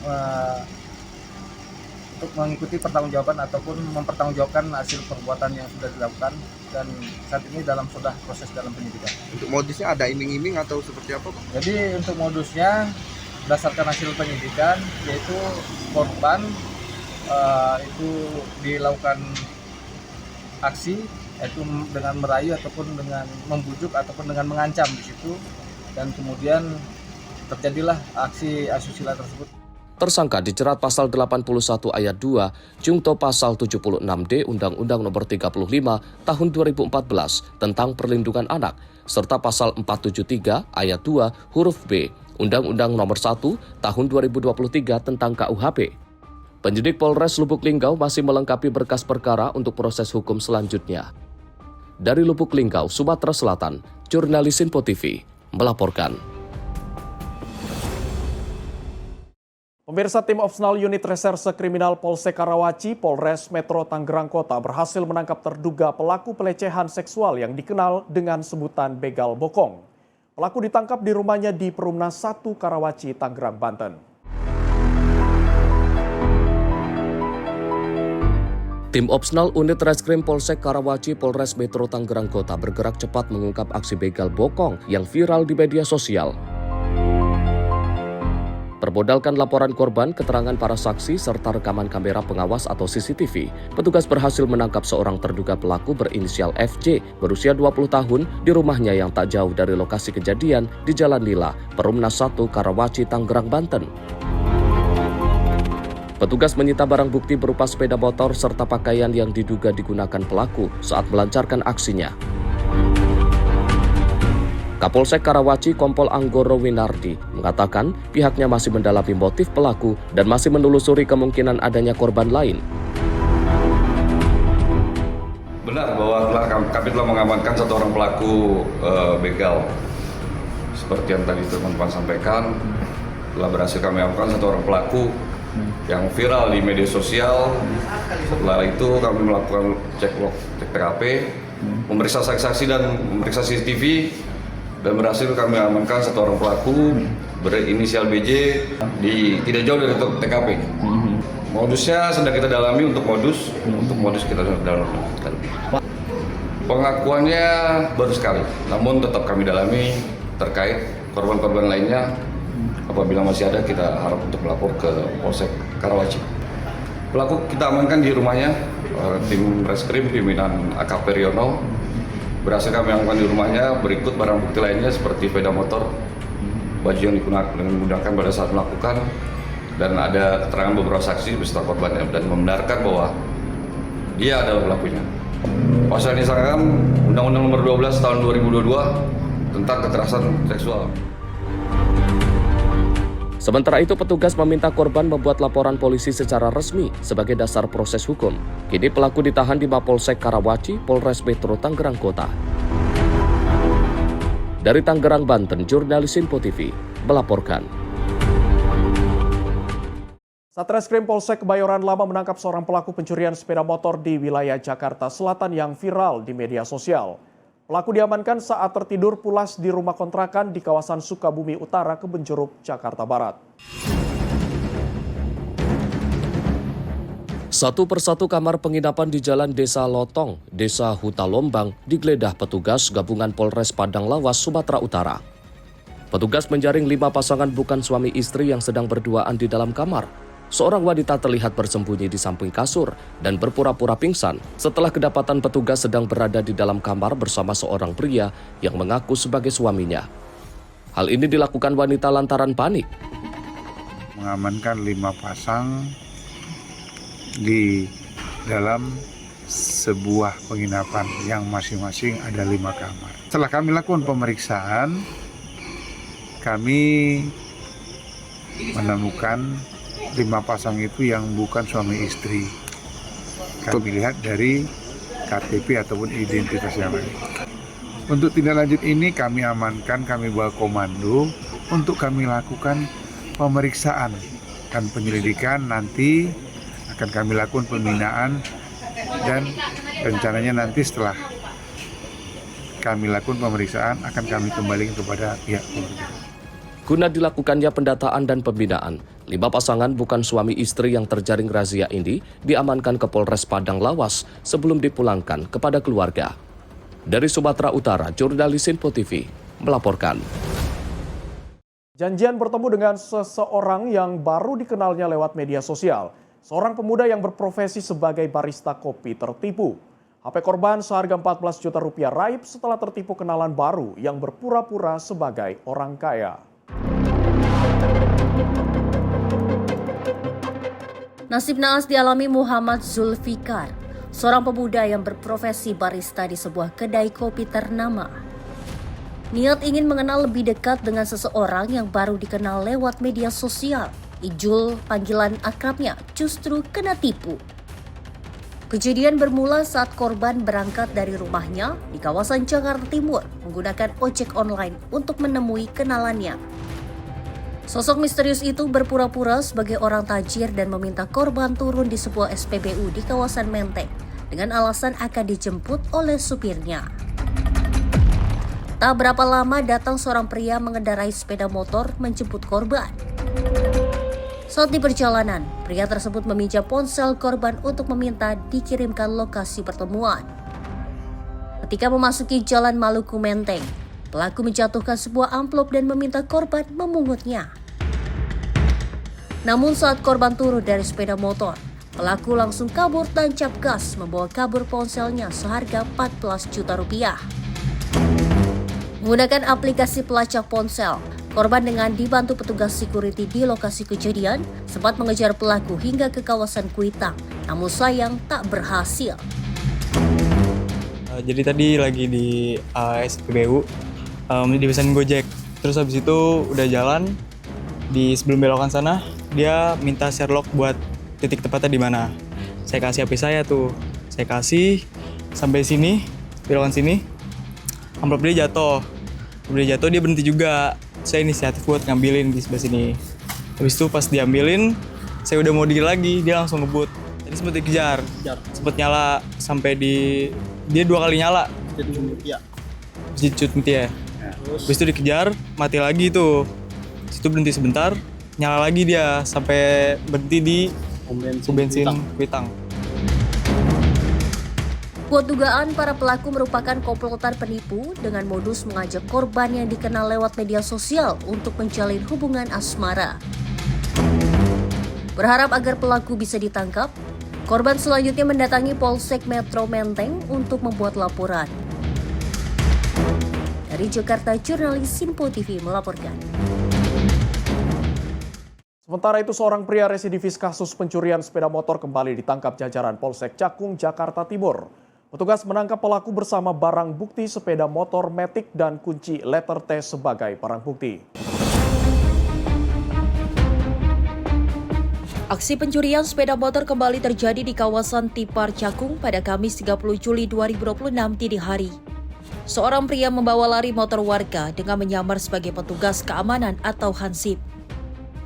mengikuti pertanggungjawaban ataupun mempertanggungjawabkan hasil perbuatan yang sudah dilakukan, dan saat ini sudah proses dalam penyidikan. Untuk modusnya ada iming-iming atau seperti apa, Pak? Jadi untuk modusnya berdasarkan hasil penyidikan, yaitu korban itu dilakukan aksi yaitu dengan merayu ataupun dengan membujuk ataupun dengan mengancam di situ, dan kemudian terjadilah aksi asusila tersebut. Tersangka dijerat pasal 81 ayat 2 Jungto pasal 76D Undang-Undang Nomor 35 Tahun 2014 tentang Perlindungan Anak serta pasal 473 ayat 2 huruf B Undang-Undang Nomor 1 Tahun 2023 tentang KUHP. Penyidik Polres Lubuk Linggau masih melengkapi berkas perkara untuk proses hukum selanjutnya. Dari Lubuk Linggau, Sumatera Selatan, jurnalis Sinpo TV melaporkan. Pemirsa, tim Opsenal Unit Reserse Kriminal Polsek Karawaci, Polres Metro Tangerang Kota berhasil menangkap terduga pelaku pelecehan seksual yang dikenal dengan sebutan begal bokong. Pelaku ditangkap di rumahnya di Perumnas 1 Karawaci, Tangerang, Banten. Tim Opsenal Unit Reskrim Polsek Karawaci, Polres Metro Tangerang Kota bergerak cepat mengungkap aksi begal bokong yang viral di media sosial. Berbodalkan laporan korban, keterangan para saksi, serta rekaman kamera pengawas atau CCTV, petugas berhasil menangkap seorang terduga pelaku berinisial FJ, berusia 20 tahun, di rumahnya yang tak jauh dari lokasi kejadian di Jalan Lila, Perumnas 1, Karawaci, Tangerang, Banten. Petugas menyita barang bukti berupa sepeda motor serta pakaian yang diduga digunakan pelaku saat melancarkan aksinya. Kapolsek Karawaci Kompol Anggoro Winardi mengatakan pihaknya masih mendalami motif pelaku dan masih menelusuri kemungkinan adanya korban lain. Benar bahwa kami telah mengamankan satu orang pelaku begal. Seperti yang tadi teman-teman sampaikan, telah berhasil kami amankan satu orang pelaku yang viral di media sosial. Setelah itu kami melakukan cek TKP, memeriksa saksi-saksi dan memeriksa CCTV, dan berhasil kami amankan satu orang pelaku berinisial BJ tidak jauh dari TKP. Modusnya sedang kita dalami untuk modus kita sedang dalami. Pengakuannya baru sekali, namun tetap kami dalami terkait korban-korban lainnya. Apabila masih ada, kita harap untuk melapor ke Polsek Karawaci. Pelaku kita amankan di rumahnya, tim reskrim pimpinan AKP Riono. Berhasil kami amankan di rumahnya, berikut barang bukti lainnya seperti sepeda motor, baju yang digunakan pada saat melakukan, dan ada keterangan beberapa saksi beserta korbannya dan membenarkan bahwa dia adalah pelakunya. Pasal ini disangkakan Undang-Undang Nomor 12 Tahun 2022 tentang kekerasan seksual. Sementara itu, petugas meminta korban membuat laporan polisi secara resmi sebagai dasar proses hukum. Kini pelaku ditahan di Mapolsek Karawaci, Polres Metro Tangerang Kota. Dari Tangerang, Banten, jurnalis Info TV melaporkan. Satreskrim Polsek Kebayoran Lama menangkap seorang pelaku pencurian sepeda motor di wilayah Jakarta Selatan yang viral di media sosial. Pelaku diamankan saat tertidur pulas di rumah kontrakan di kawasan Sukabumi Utara, Kebonjeruk, Jakarta Barat. Satu persatu kamar penginapan di Jalan Desa Lotong, Desa Hutalombang, digeledah petugas gabungan Polres Padang Lawas, Sumatera Utara. Petugas menjaring 5 pasangan bukan suami istri yang sedang berduaan di dalam kamar. Seorang wanita terlihat bersembunyi di samping kasur dan berpura-pura pingsan setelah kedapatan petugas sedang berada di dalam kamar bersama seorang pria yang mengaku sebagai suaminya. Hal ini dilakukan wanita lantaran panik. Mengamankan 5 pasang di dalam sebuah penginapan yang masing-masing ada 5 kamar. Setelah kami lakukan pemeriksaan, kami menemukan 5 pasang itu yang bukan suami istri. Kami lihat dari KTP ataupun identitas yang lain. Untuk tindak lanjut ini kami amankan, kami bawa komando untuk kami lakukan pemeriksaan dan penyelidikan. Nanti akan kami lakukan pembinaan dan rencananya nanti setelah kami lakukan pemeriksaan akan kami kembalikan kepada pihak keluarga. Guna dilakukannya pendataan dan pembinaan, 5 pasangan bukan suami istri yang terjaring razia ini diamankan ke Polres Padang Lawas sebelum dipulangkan kepada keluarga. Dari Sumatera Utara, jurnalis Info TV melaporkan. Janjian bertemu dengan seseorang yang baru dikenalnya lewat media sosial. Seorang pemuda yang berprofesi sebagai barista kopi tertipu. HP korban seharga 14 juta rupiah raib setelah tertipu kenalan baru yang berpura-pura sebagai orang kaya. Nasib naas dialami Muhammad Zulfikar, seorang pemuda yang berprofesi barista di sebuah kedai kopi ternama. Niat ingin mengenal lebih dekat dengan seseorang yang baru dikenal lewat media sosial. Ijul, panggilan akrabnya, justru kena tipu. Kejadian bermula saat korban berangkat dari rumahnya di kawasan Jakarta Timur menggunakan ojek online untuk menemui kenalannya. Sosok misterius itu berpura-pura sebagai orang tajir dan meminta korban turun di sebuah SPBU di kawasan Menteng dengan alasan akan dijemput oleh supirnya. Tak berapa lama datang seorang pria mengendarai sepeda motor menjemput korban. Saat di perjalanan, pria tersebut meminjam ponsel korban untuk meminta dikirimkan lokasi pertemuan. Ketika memasuki Jalan Maluku Menteng, pelaku menjatuhkan sebuah amplop dan meminta korban memungutnya. Namun saat korban turun dari sepeda motor, pelaku langsung kabur dan cap gas membawa kabur ponselnya seharga 14 juta rupiah. Menggunakan aplikasi pelacak ponsel, korban dengan dibantu petugas security di lokasi kejadian sempat mengejar pelaku hingga ke kawasan Kuitang, namun sayang tak berhasil. Jadi tadi lagi di SPBU, dipesanin Gojek. Terus habis itu udah jalan, di sebelum belokan sana dia minta Sherlock buat titik tepatnya di mana. Saya kasih HP saya tuh, saya kasih sampai sini, belokan sini, amplop dia jatuh. Dia berhenti juga. Saya inisiatif buat ngambilin di sebelah sini. Habis itu pas diambilin, saya udah mau diri lagi, dia langsung ngebut. Jadi sempat dikejar, sempat nyala sampai dia 2 kali nyala. Cut mati ya. Habis itu dikejar, mati lagi tuh. Situ berhenti sebentar, nyala lagi dia sampai berhenti di pom bensin Kuitang. Kuat dugaan para pelaku merupakan komplotan penipu dengan modus mengajak korban yang dikenal lewat media sosial untuk menjalin hubungan asmara. Berharap agar pelaku bisa ditangkap, korban selanjutnya mendatangi Polsek Metro Menteng untuk membuat laporan. Dari Jakarta, jurnalis Simpo TV melaporkan. Sementara itu, seorang pria residivis kasus pencurian sepeda motor kembali ditangkap jajaran Polsek Cakung, Jakarta Timur. Petugas menangkap pelaku bersama barang bukti sepeda motor Matic dan kunci letter T sebagai barang bukti. Aksi pencurian sepeda motor kembali terjadi di kawasan Tipar Cakung pada Kamis 30 Juli 2026 dini hari. Seorang pria membawa lari motor warga dengan menyamar sebagai petugas keamanan atau hansip.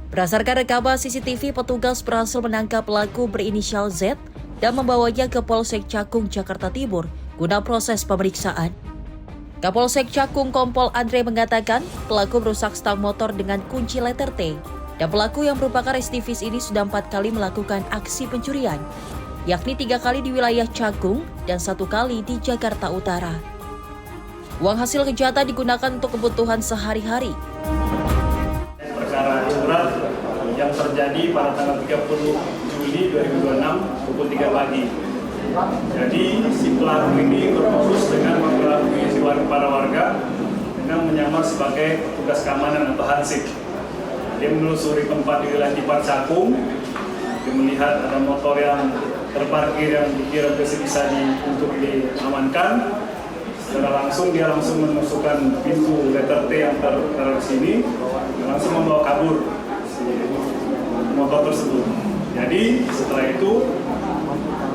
Berdasarkan rekaman CCTV, petugas berhasil menangkap pelaku berinisial Z dan membawanya ke Polsek Cakung, Jakarta Timur guna proses pemeriksaan. Kapolsek Cakung Kompol Andre mengatakan pelaku merusak stang motor dengan kunci letter T dan pelaku yang merupakan residivis ini sudah 4 kali melakukan aksi pencurian, yakni 3 kali di wilayah Cakung dan 1 kali di Jakarta Utara. Uang hasil kejahatan digunakan untuk kebutuhan sehari-hari. Perkara berat yang terjadi pada tanggal 30 Juli 2026 pukul 3 pagi. Jadi si pelaku ini bermodus dengan memperlakukan si para warga dengan menyamar sebagai petugas keamanan atau hansip. Dia menelusuri tempat di wilayah Tipar Cakung. Dia melihat ada motor yang terparkir yang dikira bisa untuk diamankan. Secara langsung dia langsung memasukkan pintu letter T yang tertaruh di sini dan langsung membawa kabur si motor tersebut. Jadi setelah itu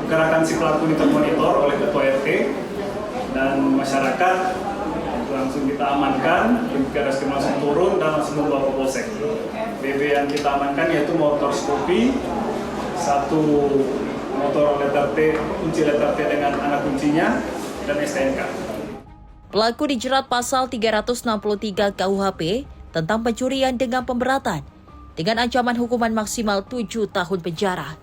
gerakan si pelaku ini termonitor oleh ketua RT dan masyarakat, langsung kita amankan. Tim Reskrim langsung turun dan langsung membawa ke Polsek. BB yang kita amankan yaitu motor Scoopy, 1 motor letter T, kunci letter T dengan anak kuncinya dan STNK. Pelaku dijerat pasal 363 KUHP tentang pencurian dengan pemberatan dengan ancaman hukuman maksimal 7 tahun penjara.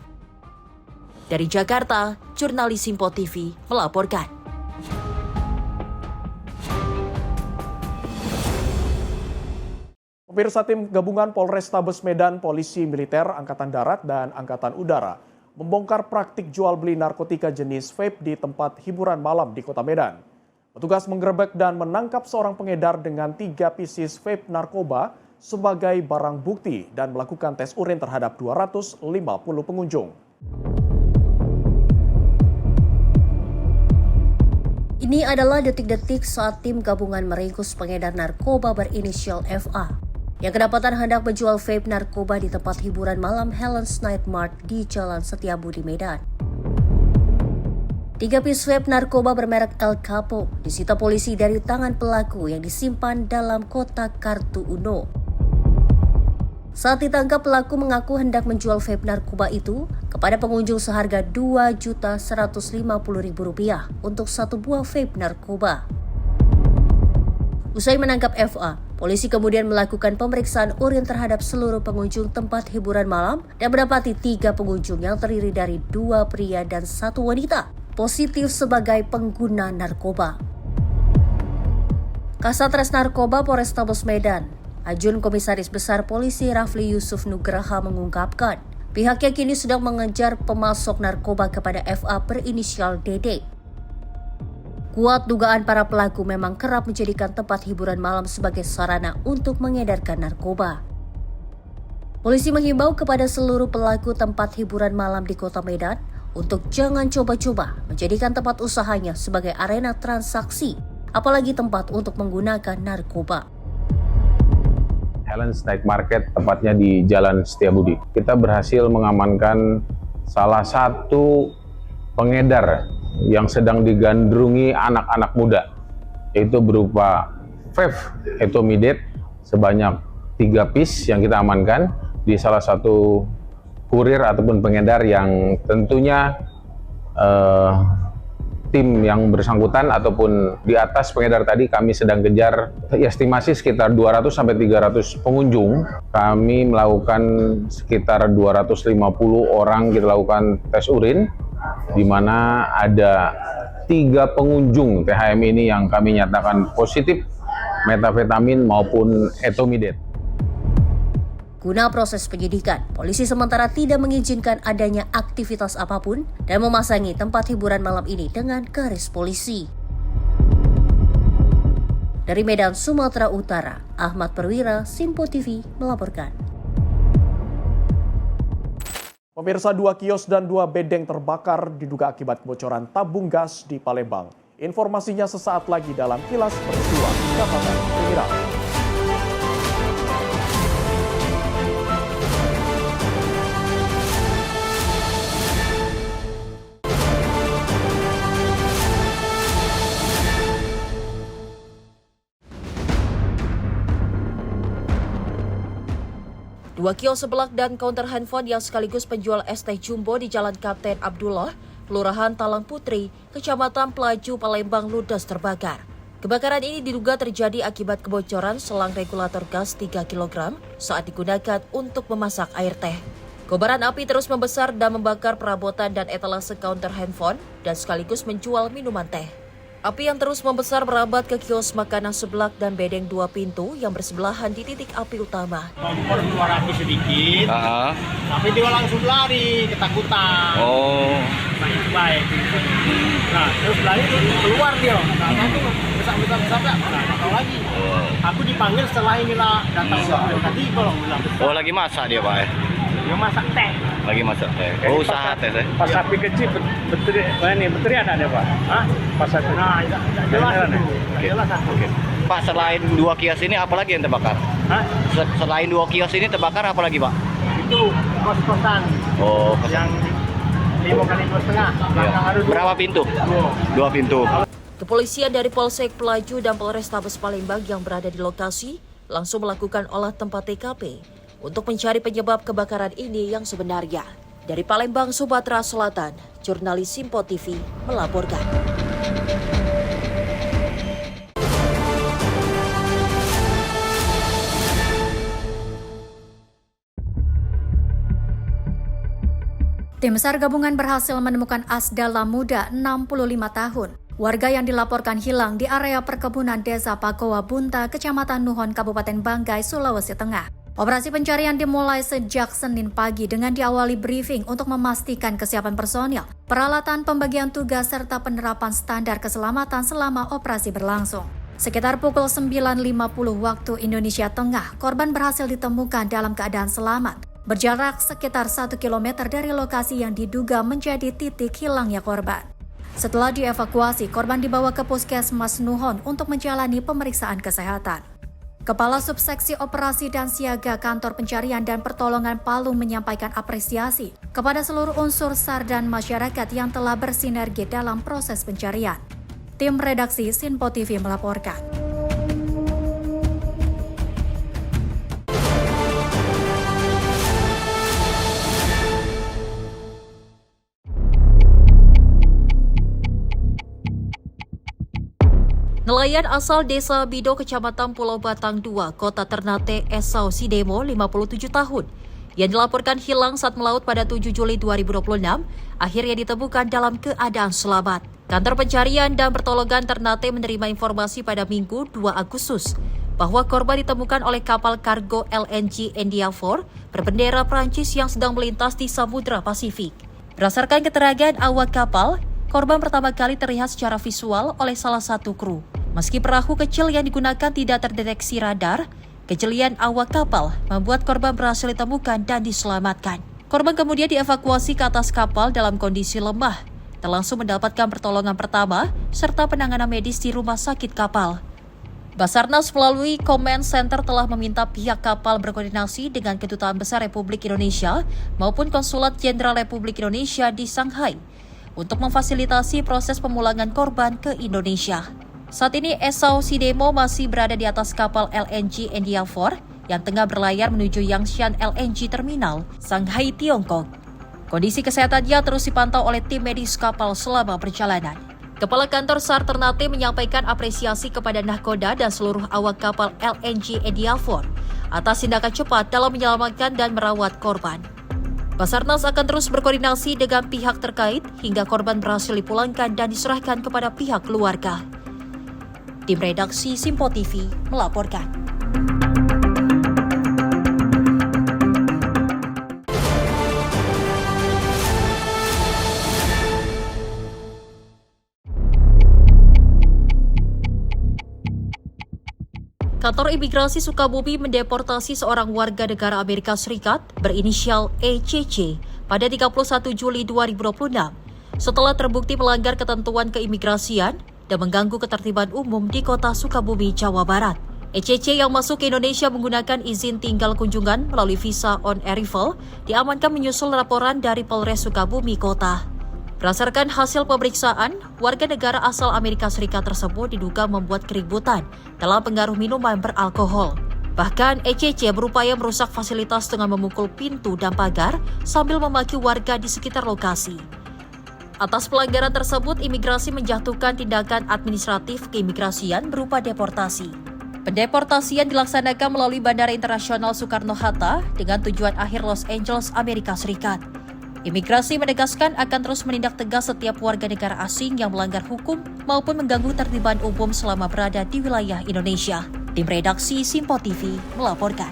Dari Jakarta, jurnalis Simpo TV melaporkan. Pemirsa, tim gabungan Polrestabes Medan, Polisi Militer, Angkatan Darat, dan Angkatan Udara membongkar praktik jual beli narkotika jenis vape di tempat hiburan malam di Kota Medan. Petugas menggerebek dan menangkap seorang pengedar dengan 3 pieces vape narkoba sebagai barang bukti dan melakukan tes urin terhadap 250 pengunjung. Ini adalah detik-detik saat tim gabungan meringkus pengedar narkoba berinisial FA yang kedapatan hendak menjual vape narkoba di tempat hiburan malam Helen's Night Mart di Jalan Setiabudi, Medan. 3 piece vape narkoba bermerek El Capo disita polisi dari tangan pelaku yang disimpan dalam kotak kartu Uno. Saat ditangkap, pelaku mengaku hendak menjual vape narkoba itu kepada pengunjung seharga Rp2.150.000 untuk 1 buah vape narkoba. Usai menangkap FA, polisi kemudian melakukan pemeriksaan urin terhadap seluruh pengunjung tempat hiburan malam dan mendapati 3 pengunjung yang terdiri dari 2 pria dan 1 wanita positif sebagai pengguna narkoba. Kasatres Narkoba Polrestabes Medan, Ajun Komisaris Besar Polisi Rafli Yusuf Nugraha mengungkapkan, pihaknya kini sedang mengejar pemasok narkoba kepada FA berinisial DD. Kuat dugaan para pelaku memang kerap menjadikan tempat hiburan malam sebagai sarana untuk mengedarkan narkoba. Polisi menghimbau kepada seluruh pelaku tempat hiburan malam di Kota Medan untuk jangan coba-coba menjadikan tempat usahanya sebagai arena transaksi apalagi tempat untuk menggunakan narkoba. Helen's Night Market, tepatnya di Jalan Setiabudi. Kita berhasil mengamankan salah satu pengedar yang sedang digandrungi anak-anak muda, yaitu berupa vape etomidate sebanyak 3 piece yang kita amankan di salah satu kurir ataupun pengedar yang tentunya tim yang bersangkutan ataupun di atas pengedar tadi kami sedang kejar. Estimasi sekitar 200 sampai 300 pengunjung. Kami melakukan sekitar 250 orang, kita lakukan tes urin, di mana ada 3 pengunjung THM ini yang kami nyatakan positif metafetamin maupun etomidate. Guna proses penyidikan, polisi sementara tidak mengizinkan adanya aktivitas apapun dan memasangi tempat hiburan malam ini dengan garis polisi. Dari Medan, Sumatera Utara, Ahmad Perwira, Simpo TV melaporkan. Pemirsa, 2 kios dan 2 bedeng terbakar diduga akibat kebocoran tabung gas di Palembang. Informasinya sesaat lagi dalam Kilas Peristiwa Kejahatan Kriminal. Dua kios seblak dan counter handphone yang sekaligus penjual es teh jumbo di Jalan Kapten Abdullah, Kelurahan Talang Putri, Kecamatan Pelaju, Palembang ludes terbakar. Kebakaran ini diduga terjadi akibat kebocoran selang regulator gas 3 kg saat digunakan untuk memasak air teh. Kobaran api terus membesar dan membakar perabotan dan etalase counter handphone dan sekaligus menjual minuman teh. Api yang terus membesar merambat ke kios makanan seblak dan bedeng 2 pintu yang bersebelahan di titik api utama. Kompor keluar api sedikit, tapi dia langsung lari, ketakutan. Oh. Baik. Nah, terus lari keluar dia. Nah, itu besar-besar, nggak tahu lagi. Aku dipanggil setelah inilah datang tadi kalau bilang. Oh, lagi masak dia, Pak. Dia masak teh. Lagi masak teh. Oh, usaha teh. Pas api kecil, beteri ada Pak? Hah? Pas api. Nah, jelas. Oke. Pak, selain 2 kios ini apa lagi yang terbakar? Hah? Selain 2 kios ini terbakar apa lagi, Pak? Itu kos-kosan. Oh, yang 5 kali 2,5. Iya. Berapa pintu? 2 pintu. Kepolisian dari Polsek Pelaju dan Polrestabes Palembang yang berada di lokasi langsung melakukan olah tempat TKP untuk mencari penyebab kebakaran ini yang sebenarnya. Dari Palembang, Sumatera Selatan, jurnalis Simpo TV melaporkan. Tim SAR gabungan berhasil menemukan Asdala muda 65 tahun. Warga yang dilaporkan hilang di area perkebunan Desa Pakowa Bunta, Kecamatan Nuhon, Kabupaten Banggai, Sulawesi Tengah. Operasi pencarian dimulai sejak Senin pagi dengan diawali briefing untuk memastikan kesiapan personil, peralatan pembagian tugas serta penerapan standar keselamatan selama operasi berlangsung. Sekitar pukul 9.50 waktu Indonesia Tengah, korban berhasil ditemukan dalam keadaan selamat, berjarak sekitar 1 km dari lokasi yang diduga menjadi titik hilangnya korban. Setelah dievakuasi, korban dibawa ke Puskesmas Nuhon untuk menjalani pemeriksaan kesehatan. Kepala Subseksi Operasi dan Siaga Kantor Pencarian dan Pertolongan Palu menyampaikan apresiasi kepada seluruh unsur SAR dan masyarakat yang telah bersinergi dalam proses pencarian. Tim redaksi Simpo TV melaporkan. Nelayan asal Desa Bido, Kecamatan Pulau Batang 2, Kota Ternate, Esau Sidemo, 57 tahun, yang dilaporkan hilang saat melaut pada 7 Juli 2026, akhirnya ditemukan dalam keadaan selamat. Kantor Pencarian dan Pertolongan Ternate menerima informasi pada Minggu 2 Agustus bahwa korban ditemukan oleh kapal kargo LNG Endeavour berbendera Prancis yang sedang melintas di Samudra Pasifik. Berdasarkan keterangan awak kapal, korban pertama kali terlihat secara visual oleh salah satu kru. Meski perahu kecil yang digunakan tidak terdeteksi radar, kejelian awak kapal membuat korban berhasil ditemukan dan diselamatkan. Korban kemudian dievakuasi ke atas kapal dalam kondisi lemah dan langsung mendapatkan pertolongan pertama serta penanganan medis di rumah sakit kapal. Basarnas melalui Command Center telah meminta pihak kapal berkoordinasi dengan Kedutaan Besar Republik Indonesia maupun Konsulat Jenderal Republik Indonesia di Shanghai untuk memfasilitasi proses pemulangan korban ke Indonesia. Saat ini Esau Sidemo masih berada di atas kapal LNG Endeavour yang tengah berlayar menuju Yangshan LNG Terminal, Shanghai, Tiongkok. Kondisi kesehatannya terus dipantau oleh tim medis kapal selama perjalanan. Kepala Kantor SAR Ternate menyampaikan apresiasi kepada nahkoda dan seluruh awak kapal LNG Endeavour atas tindakan cepat dalam menyelamatkan dan merawat korban. Basarnas akan terus berkoordinasi dengan pihak terkait hingga korban berhasil dipulangkan dan diserahkan kepada pihak keluarga. Tim redaksi Simpo TV melaporkan. Kantor Imigrasi Sukabumi mendeportasi seorang warga negara Amerika Serikat berinisial ECC pada 31 Juli 2026 setelah terbukti melanggar ketentuan keimigrasian dan mengganggu ketertiban umum di kota Sukabumi, Jawa Barat. ECC yang masuk ke Indonesia menggunakan izin tinggal kunjungan melalui visa on arrival diamankan menyusul laporan dari Polres Sukabumi Kota. Berdasarkan hasil pemeriksaan, warga negara asal Amerika Serikat tersebut diduga membuat keributan dalam pengaruh minuman beralkohol. Bahkan ECC berupaya merusak fasilitas dengan memukul pintu dan pagar sambil memaki warga di sekitar lokasi. Atas pelanggaran tersebut, imigrasi menjatuhkan tindakan administratif keimigrasian berupa deportasi. Pendeportasian dilaksanakan melalui Bandara Internasional Soekarno-Hatta dengan tujuan akhir Los Angeles, Amerika Serikat. Imigrasi menegaskan akan terus menindak tegas setiap warga negara asing yang melanggar hukum maupun mengganggu ketertiban umum selama berada di wilayah Indonesia. Tim redaksi Simpo TV melaporkan.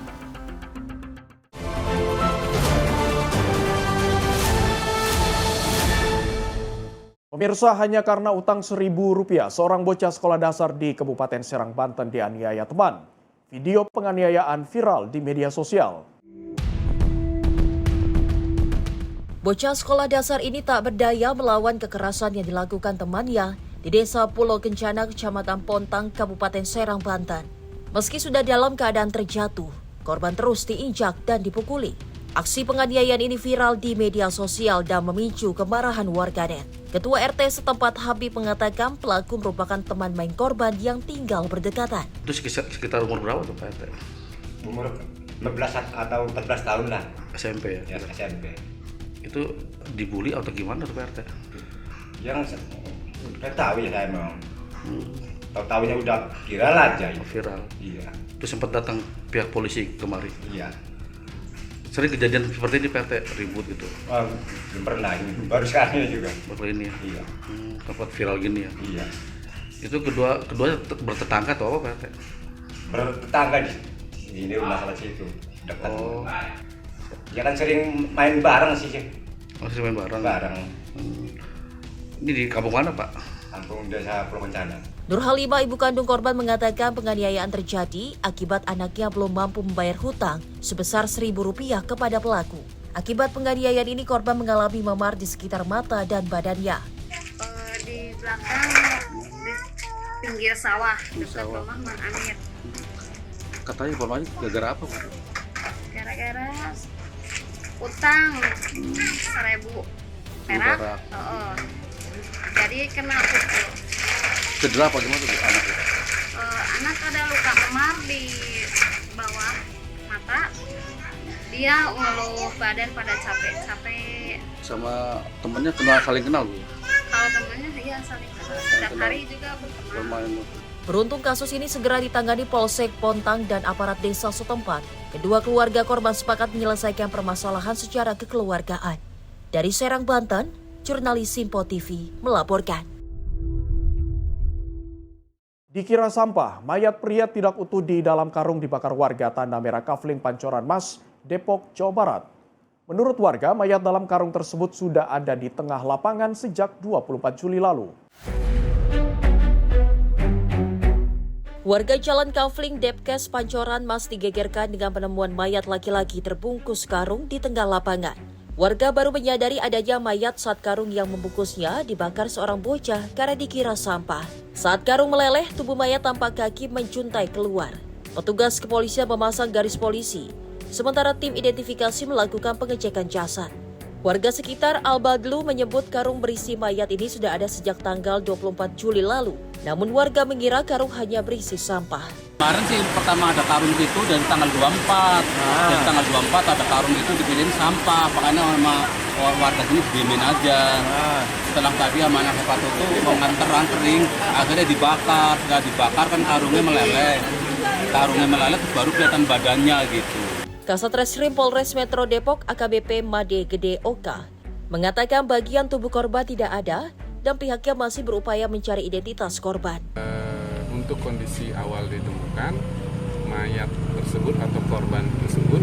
Pemirsa, hanya karena utang Rp1.000, seorang bocah sekolah dasar di Kabupaten Serang, Banten dianiaya teman. Video penganiayaan viral di media sosial. Bocah sekolah dasar ini tak berdaya melawan kekerasan yang dilakukan temannya di Desa Pulau Kencana, Kecamatan Pontang, Kabupaten Serang, Banten. Meski sudah dalam keadaan terjatuh, korban terus diinjak dan dipukuli. Aksi penganiayaan ini viral di media sosial dan memicu kemarahan warganet. Ketua RT setempat Habib mengatakan pelaku merupakan teman main korban yang tinggal berdekatan. Itu sekitar umur berapa tuh Pak RT? Umur 15 atau 14 tahun lah. SMP ya? Ya, SMP. Itu dibully atau gimana tuh Pak RT? Yang saya tahu ya saya memang. Tahu-tahunya udah viral aja. Viral? Iya. Itu sempat datang pihak polisi kemari? Iya. Sering kejadian seperti ini Pak RT, ribut gitu? Belum pernah, ini baru sekali juga. Baru ini ya? Iya. Tempat viral gini ya? Iya. Itu kedua bertetangga atau apa Pak RT? Bertetangga di rumah salah situ, dekat. Oh. Ya kan sering main bareng sih. Oh, sering main bareng? Bareng. Ini di kampung mana Pak? Kampung Desa Pulau Kencana. Nur Halimah, ibu kandung korban, mengatakan penganiayaan terjadi akibat anaknya belum mampu membayar hutang sebesar Rp1.000 kepada pelaku. Akibat penganiayaan ini korban mengalami memar di sekitar mata dan badannya. Di belakang, di pinggir sawah, dekat rumah Mang Amir. Katanya informasi gara-gara apa Pak? Gara-gara utang 1.000 perak. Jadi kena pukul. Cedera apa gimana tuh anaknya? Anak ada luka memar di bawah mata. Dia ngeluh badan pada capek. Sama temennya saling kenal Bu? Kalau temennya ya saling kenal. Setiap hari juga berteman. Beruntung kasus ini segera ditangani Polsek Pontang dan aparat desa setempat. Kedua keluarga korban sepakat menyelesaikan permasalahan secara kekeluargaan. Dari Serang, Banten, jurnalis Simpo TV melaporkan. Dikira sampah, mayat pria tidak utuh di dalam karung dibakar warga Tanda Merah Kafling, Pancoran Mas, Depok, Jawa Barat. Menurut warga, mayat dalam karung tersebut sudah ada di tengah lapangan sejak 24 Juli lalu. Warga Jalan Kafling, Depkes, Pancoran Mas digegerkan dengan penemuan mayat laki-laki terbungkus karung di tengah lapangan. Warga baru menyadari adanya mayat saat karung yang membungkusnya dibakar seorang bocah karena dikira sampah. Saat karung meleleh, tubuh mayat tampak kaki menjuntai keluar. Petugas kepolisian memasang garis polisi, sementara tim identifikasi melakukan pengecekan jasad. Warga sekitar Al-Badlu menyebut karung berisi mayat ini sudah ada sejak tanggal 24 Juli lalu. Namun warga mengira karung hanya berisi sampah. Kemarin sih pertama ada karung itu dari tanggal 24. Dari tanggal 24 ada karung itu dipilihin sampah. Makanya sama warga sini diemin aja. Setelah tadi sama anak Pak Toto mau nganterin, akhirnya dibakar. Setelah dibakar kan karungnya meleleh. Karungnya meleleh terus baru kelihatan badannya gitu. Kasat Reskrim Polres Metro Depok AKBP Made Gede Oka mengatakan bagian tubuh korban tidak ada dan pihaknya masih berupaya mencari identitas korban. Untuk kondisi awal ditemukan, mayat tersebut atau korban tersebut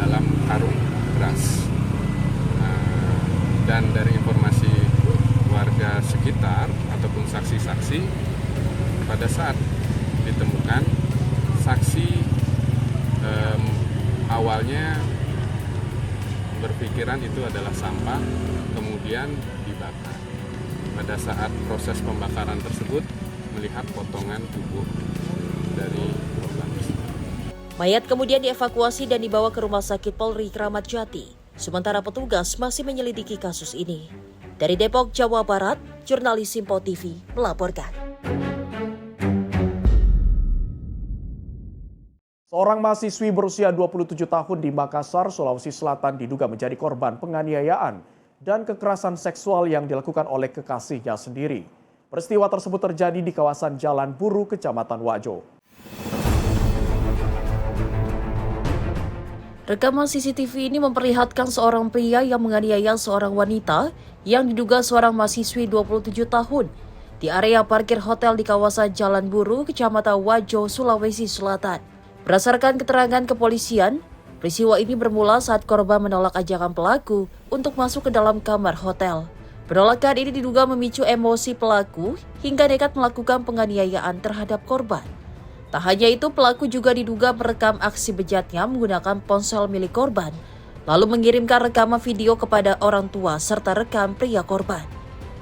dalam karung beras. Dan dari informasi warga sekitar ataupun saksi-saksi, pada saat ditemukan, saksi awalnya berpikiran itu adalah sampah, kemudian dibakar. Pada saat proses pembakaran tersebut, melihat potongan tubuh dari korban tersebut. Mayat kemudian dievakuasi dan dibawa ke Rumah Sakit Polri Kramat Jati. Sementara petugas masih menyelidiki kasus ini. Dari Depok, Jawa Barat, jurnalis Simpo TV melaporkan. Seorang mahasiswi berusia 27 tahun di Makassar, Sulawesi Selatan diduga menjadi korban penganiayaan dan kekerasan seksual yang dilakukan oleh kekasihnya sendiri. Peristiwa tersebut terjadi di kawasan Jalan Buru, Kecamatan Wajo. Rekaman CCTV ini memperlihatkan seorang pria yang menganiaya seorang wanita yang diduga seorang mahasiswi 27 tahun di area parkir hotel di kawasan Jalan Buru, Kecamatan Wajo, Sulawesi Selatan. Berdasarkan keterangan kepolisian, peristiwa ini bermula saat korban menolak ajakan pelaku untuk masuk ke dalam kamar hotel. Penolakan ini diduga memicu emosi pelaku hingga nekat melakukan penganiayaan terhadap korban. Tak hanya itu, pelaku juga diduga merekam aksi bejatnya menggunakan ponsel milik korban, lalu mengirimkan rekaman video kepada orang tua serta rekan pria korban.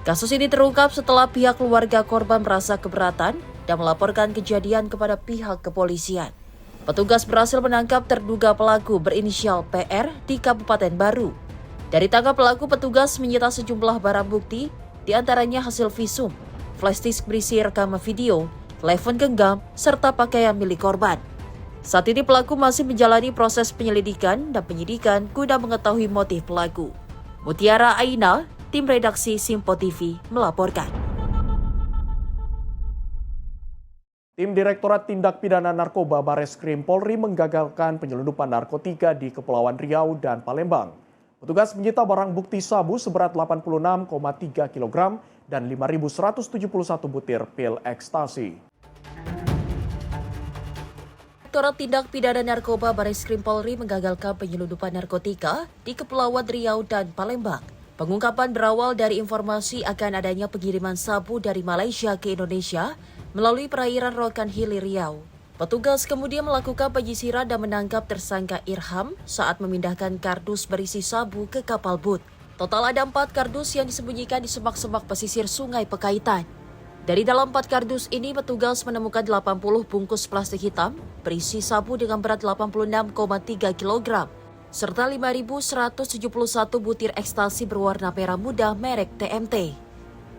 Kasus ini terungkap setelah pihak keluarga korban merasa keberatan dan melaporkan kejadian kepada pihak kepolisian. Petugas berhasil menangkap terduga pelaku berinisial PR di Kabupaten Baru. Dari tangan pelaku, petugas menyita sejumlah barang bukti, diantaranya hasil visum, flash disk berisi rekaman video, telepon genggam, serta pakaian milik korban. Saat ini pelaku masih menjalani proses penyelidikan dan penyidikan guna mengetahui motif pelaku. Mutiara Aina, tim redaksi Simpo TV melaporkan. Tim Direktorat Tindak Pidana Narkoba Bareskrim Polri menggagalkan penyelundupan narkotika di Kepulauan Riau dan Palembang. Petugas menyita barang bukti sabu seberat 86,3 kg dan 5.171 butir pil ekstasi. Direktorat Tindak Pidana Narkoba Bareskrim Polri menggagalkan penyelundupan narkotika di Kepulauan Riau dan Palembang. Pengungkapan berawal dari informasi akan adanya pengiriman sabu dari Malaysia ke Indonesia melalui perairan Rokan Hilir Riau. Petugas kemudian melakukan penyisiran dan menangkap tersangka Irham saat memindahkan kardus berisi sabu ke kapal bot. Total ada 4 kardus yang disembunyikan di semak-semak pesisir Sungai Pekaitan. Dari dalam 4 kardus ini, petugas menemukan 80 bungkus plastik hitam berisi sabu dengan berat 86,3 kg, serta 5.171 butir ekstasi berwarna merah muda merek TMT.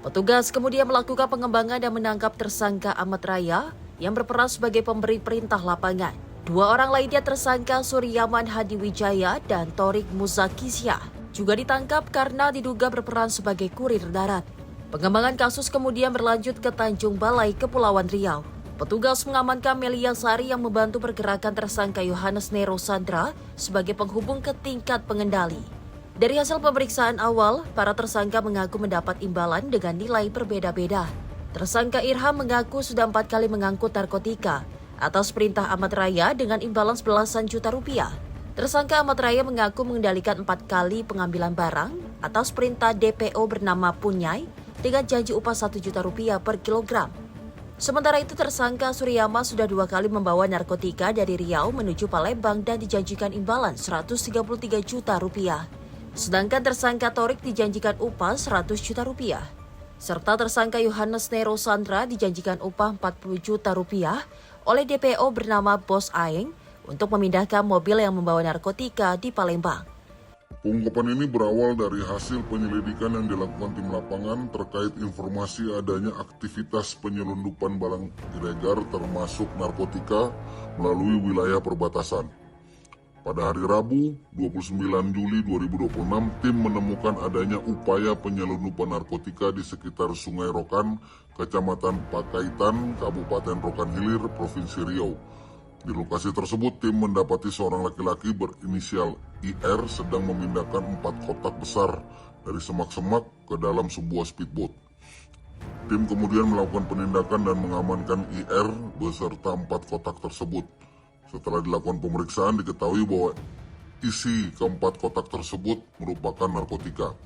Petugas kemudian melakukan pengembangan dan menangkap tersangka Ahmad Raya yang berperan sebagai pemberi perintah lapangan. 2 orang lainnya tersangka Suryaman Hadi Wijaya dan Torik Muzakisya juga ditangkap karena diduga berperan sebagai kurir darat. Pengembangan kasus kemudian berlanjut ke Tanjung Balai, Kepulauan Riau. Petugas mengamankan Melia Sari yang membantu pergerakan tersangka Yohanes Nero Sandra sebagai penghubung ke tingkat pengendali. Dari hasil pemeriksaan awal, para tersangka mengaku mendapat imbalan dengan nilai berbeda-beda. Tersangka Irham mengaku sudah 4 kali mengangkut narkotika atas perintah Ahmad Raya dengan imbalan belasan juta rupiah. Tersangka Ahmad Raya mengaku mengendalikan 4 kali pengambilan barang atas perintah DPO bernama Punyai dengan janji upah 1 juta rupiah per kilogram. Sementara itu, tersangka Suryama sudah 2 kali membawa narkotika dari Riau menuju Palembang dan dijanjikan imbalan 133 juta rupiah. Sedangkan tersangka Torik dijanjikan upah 100 juta rupiah. Serta tersangka Yohanes Nero Sandra dijanjikan upah 40 juta rupiah oleh DPO bernama Bos Aeng untuk memindahkan mobil yang membawa narkotika di Palembang. Pengungkapan ini berawal dari hasil penyelidikan yang dilakukan tim lapangan terkait informasi adanya aktivitas penyelundupan barang ilegal termasuk narkotika melalui wilayah perbatasan. Pada hari Rabu, 29 Juli 2026, tim menemukan adanya upaya penyelundupan narkotika di sekitar Sungai Rokan, Kecamatan Pakaitan, Kabupaten Rokan Hilir, Provinsi Riau. Di lokasi tersebut, tim mendapati seorang laki-laki berinisial IR sedang memindahkan 4 kotak besar dari semak-semak ke dalam sebuah speedboat. Tim kemudian melakukan penindakan dan mengamankan IR beserta 4 kotak tersebut. Setelah dilakukan pemeriksaan, diketahui bahwa isi keempat kotak tersebut merupakan narkotika.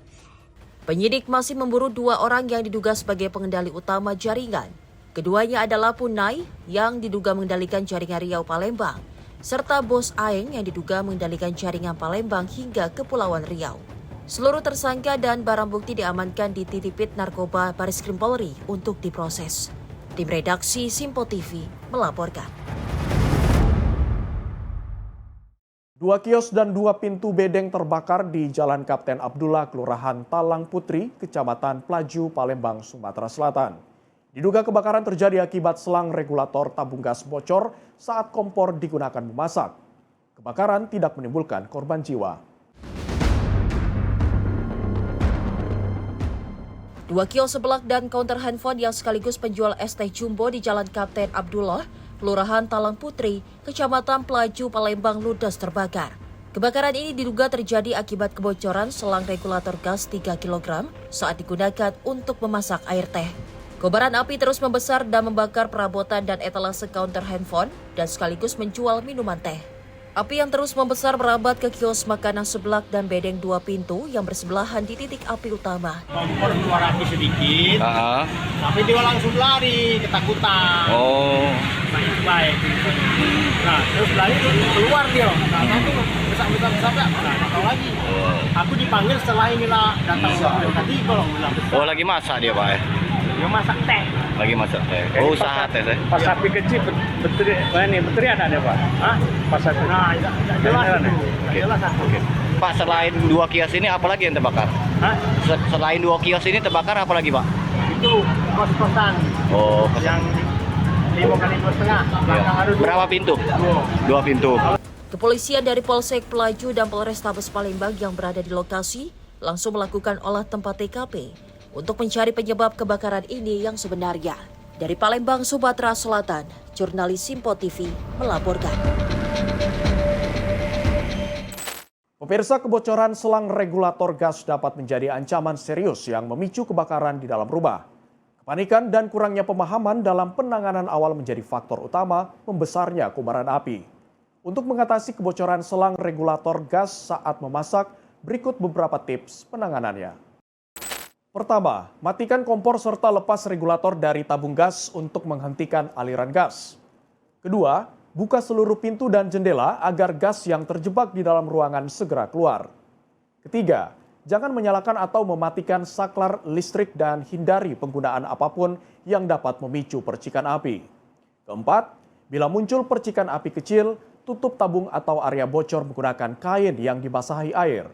Penyidik masih memburu 2 orang yang diduga sebagai pengendali utama jaringan. Keduanya adalah Punai yang diduga mengendalikan jaringan Riau Palembang, serta Bos Aeng yang diduga mengendalikan jaringan Palembang hingga Kepulauan Riau. Seluruh tersangka dan barang bukti diamankan di Titipit Narkoba Bareskrim Polri untuk diproses. Tim redaksi Simpo TV melaporkan. 2 kios dan 2 pintu bedeng terbakar di Jalan Kapten Abdullah, Kelurahan Talang Putri, Kecamatan Pelaju, Palembang, Sumatera Selatan. Diduga kebakaran terjadi akibat selang regulator tabung gas bocor saat kompor digunakan memasak. Kebakaran tidak menimbulkan korban jiwa. 2 kios seblak dan counter handphone yang sekaligus penjual es teh jumbo di Jalan Kapten Abdullah, Kelurahan Talang Putri, Kecamatan Pelaju, Palembang ludes terbakar. Kebakaran ini diduga terjadi akibat kebocoran selang regulator gas 3 kg saat digunakan untuk memasak air teh. Kobaran api terus membesar dan membakar perabotan dan etalase counter handphone dan sekaligus menjual minuman teh. Api yang terus membesar merambat ke kios makanan seblak dan bedeng 2 pintu yang bersebelahan di titik api utama. Kompor keluar api sedikit, tapi dia langsung lari, ketakutan. Baik. Nah, terus lari keluar dia. Nah, itu besar-besar nggak tahu lagi. Aku dipanggil setelah inilah datang tadi kalau bilang. Oh, lagi masak dia, Pak? Dia masak teh. Lagi masak teh. Oh, usaha teh. Pas api kecil beteri ada Pak? Hah? Pas api. Nah, jelas. Oke. Pak, selain 2 kios ini apa lagi yang terbakar? Hah? Selain 2 kios ini terbakar apa lagi, Pak? Itu kos-kosan. Oh, yang 5 kali 2,5. Belakang ada 2. Berapa pintu? 2 pintu. Kepolisian dari Polsek Pelaju dan Polrestabes Palembang yang berada di lokasi langsung melakukan olah tempat TKP untuk mencari penyebab kebakaran ini yang sebenarnya. Dari Palembang, Sumatera Selatan, jurnalis Simpo TV melaporkan. Pemirsa, kebocoran selang regulator gas dapat menjadi ancaman serius yang memicu kebakaran di dalam rumah. Kepanikan dan kurangnya pemahaman dalam penanganan awal menjadi faktor utama membesarnya kobaran api. Untuk mengatasi kebocoran selang regulator gas saat memasak, berikut beberapa tips penanganannya. Pertama, matikan kompor serta lepas regulator dari tabung gas untuk menghentikan aliran gas. Kedua, buka seluruh pintu dan jendela agar gas yang terjebak di dalam ruangan segera keluar. Ketiga, jangan menyalakan atau mematikan saklar listrik dan hindari penggunaan apapun yang dapat memicu percikan api. Keempat, bila muncul percikan api kecil, tutup tabung atau area bocor menggunakan kain yang dibasahi air.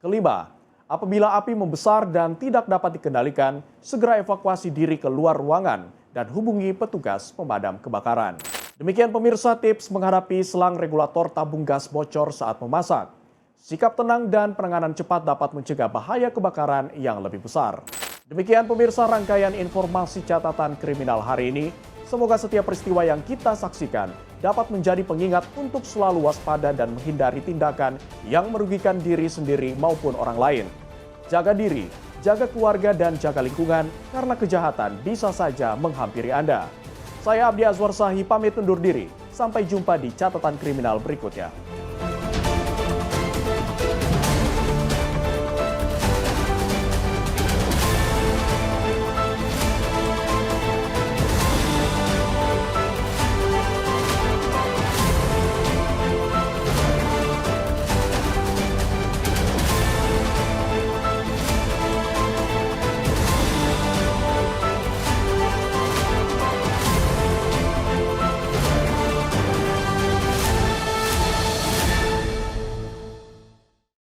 Kelima, apabila api membesar dan tidak dapat dikendalikan, segera evakuasi diri ke luar ruangan dan hubungi petugas pemadam kebakaran. Demikian pemirsa tips menghadapi selang regulator tabung gas bocor saat memasak. Sikap tenang dan penanganan cepat dapat mencegah bahaya kebakaran yang lebih besar. Demikian pemirsa rangkaian informasi catatan kriminal hari ini. Semoga setiap peristiwa yang kita saksikan dapat menjadi pengingat untuk selalu waspada dan menghindari tindakan yang merugikan diri sendiri maupun orang lain. Jaga diri, jaga keluarga dan jaga lingkungan karena kejahatan bisa saja menghampiri Anda. Saya Abdi Azwar Sahi pamit undur diri. Sampai jumpa di catatan kriminal berikutnya.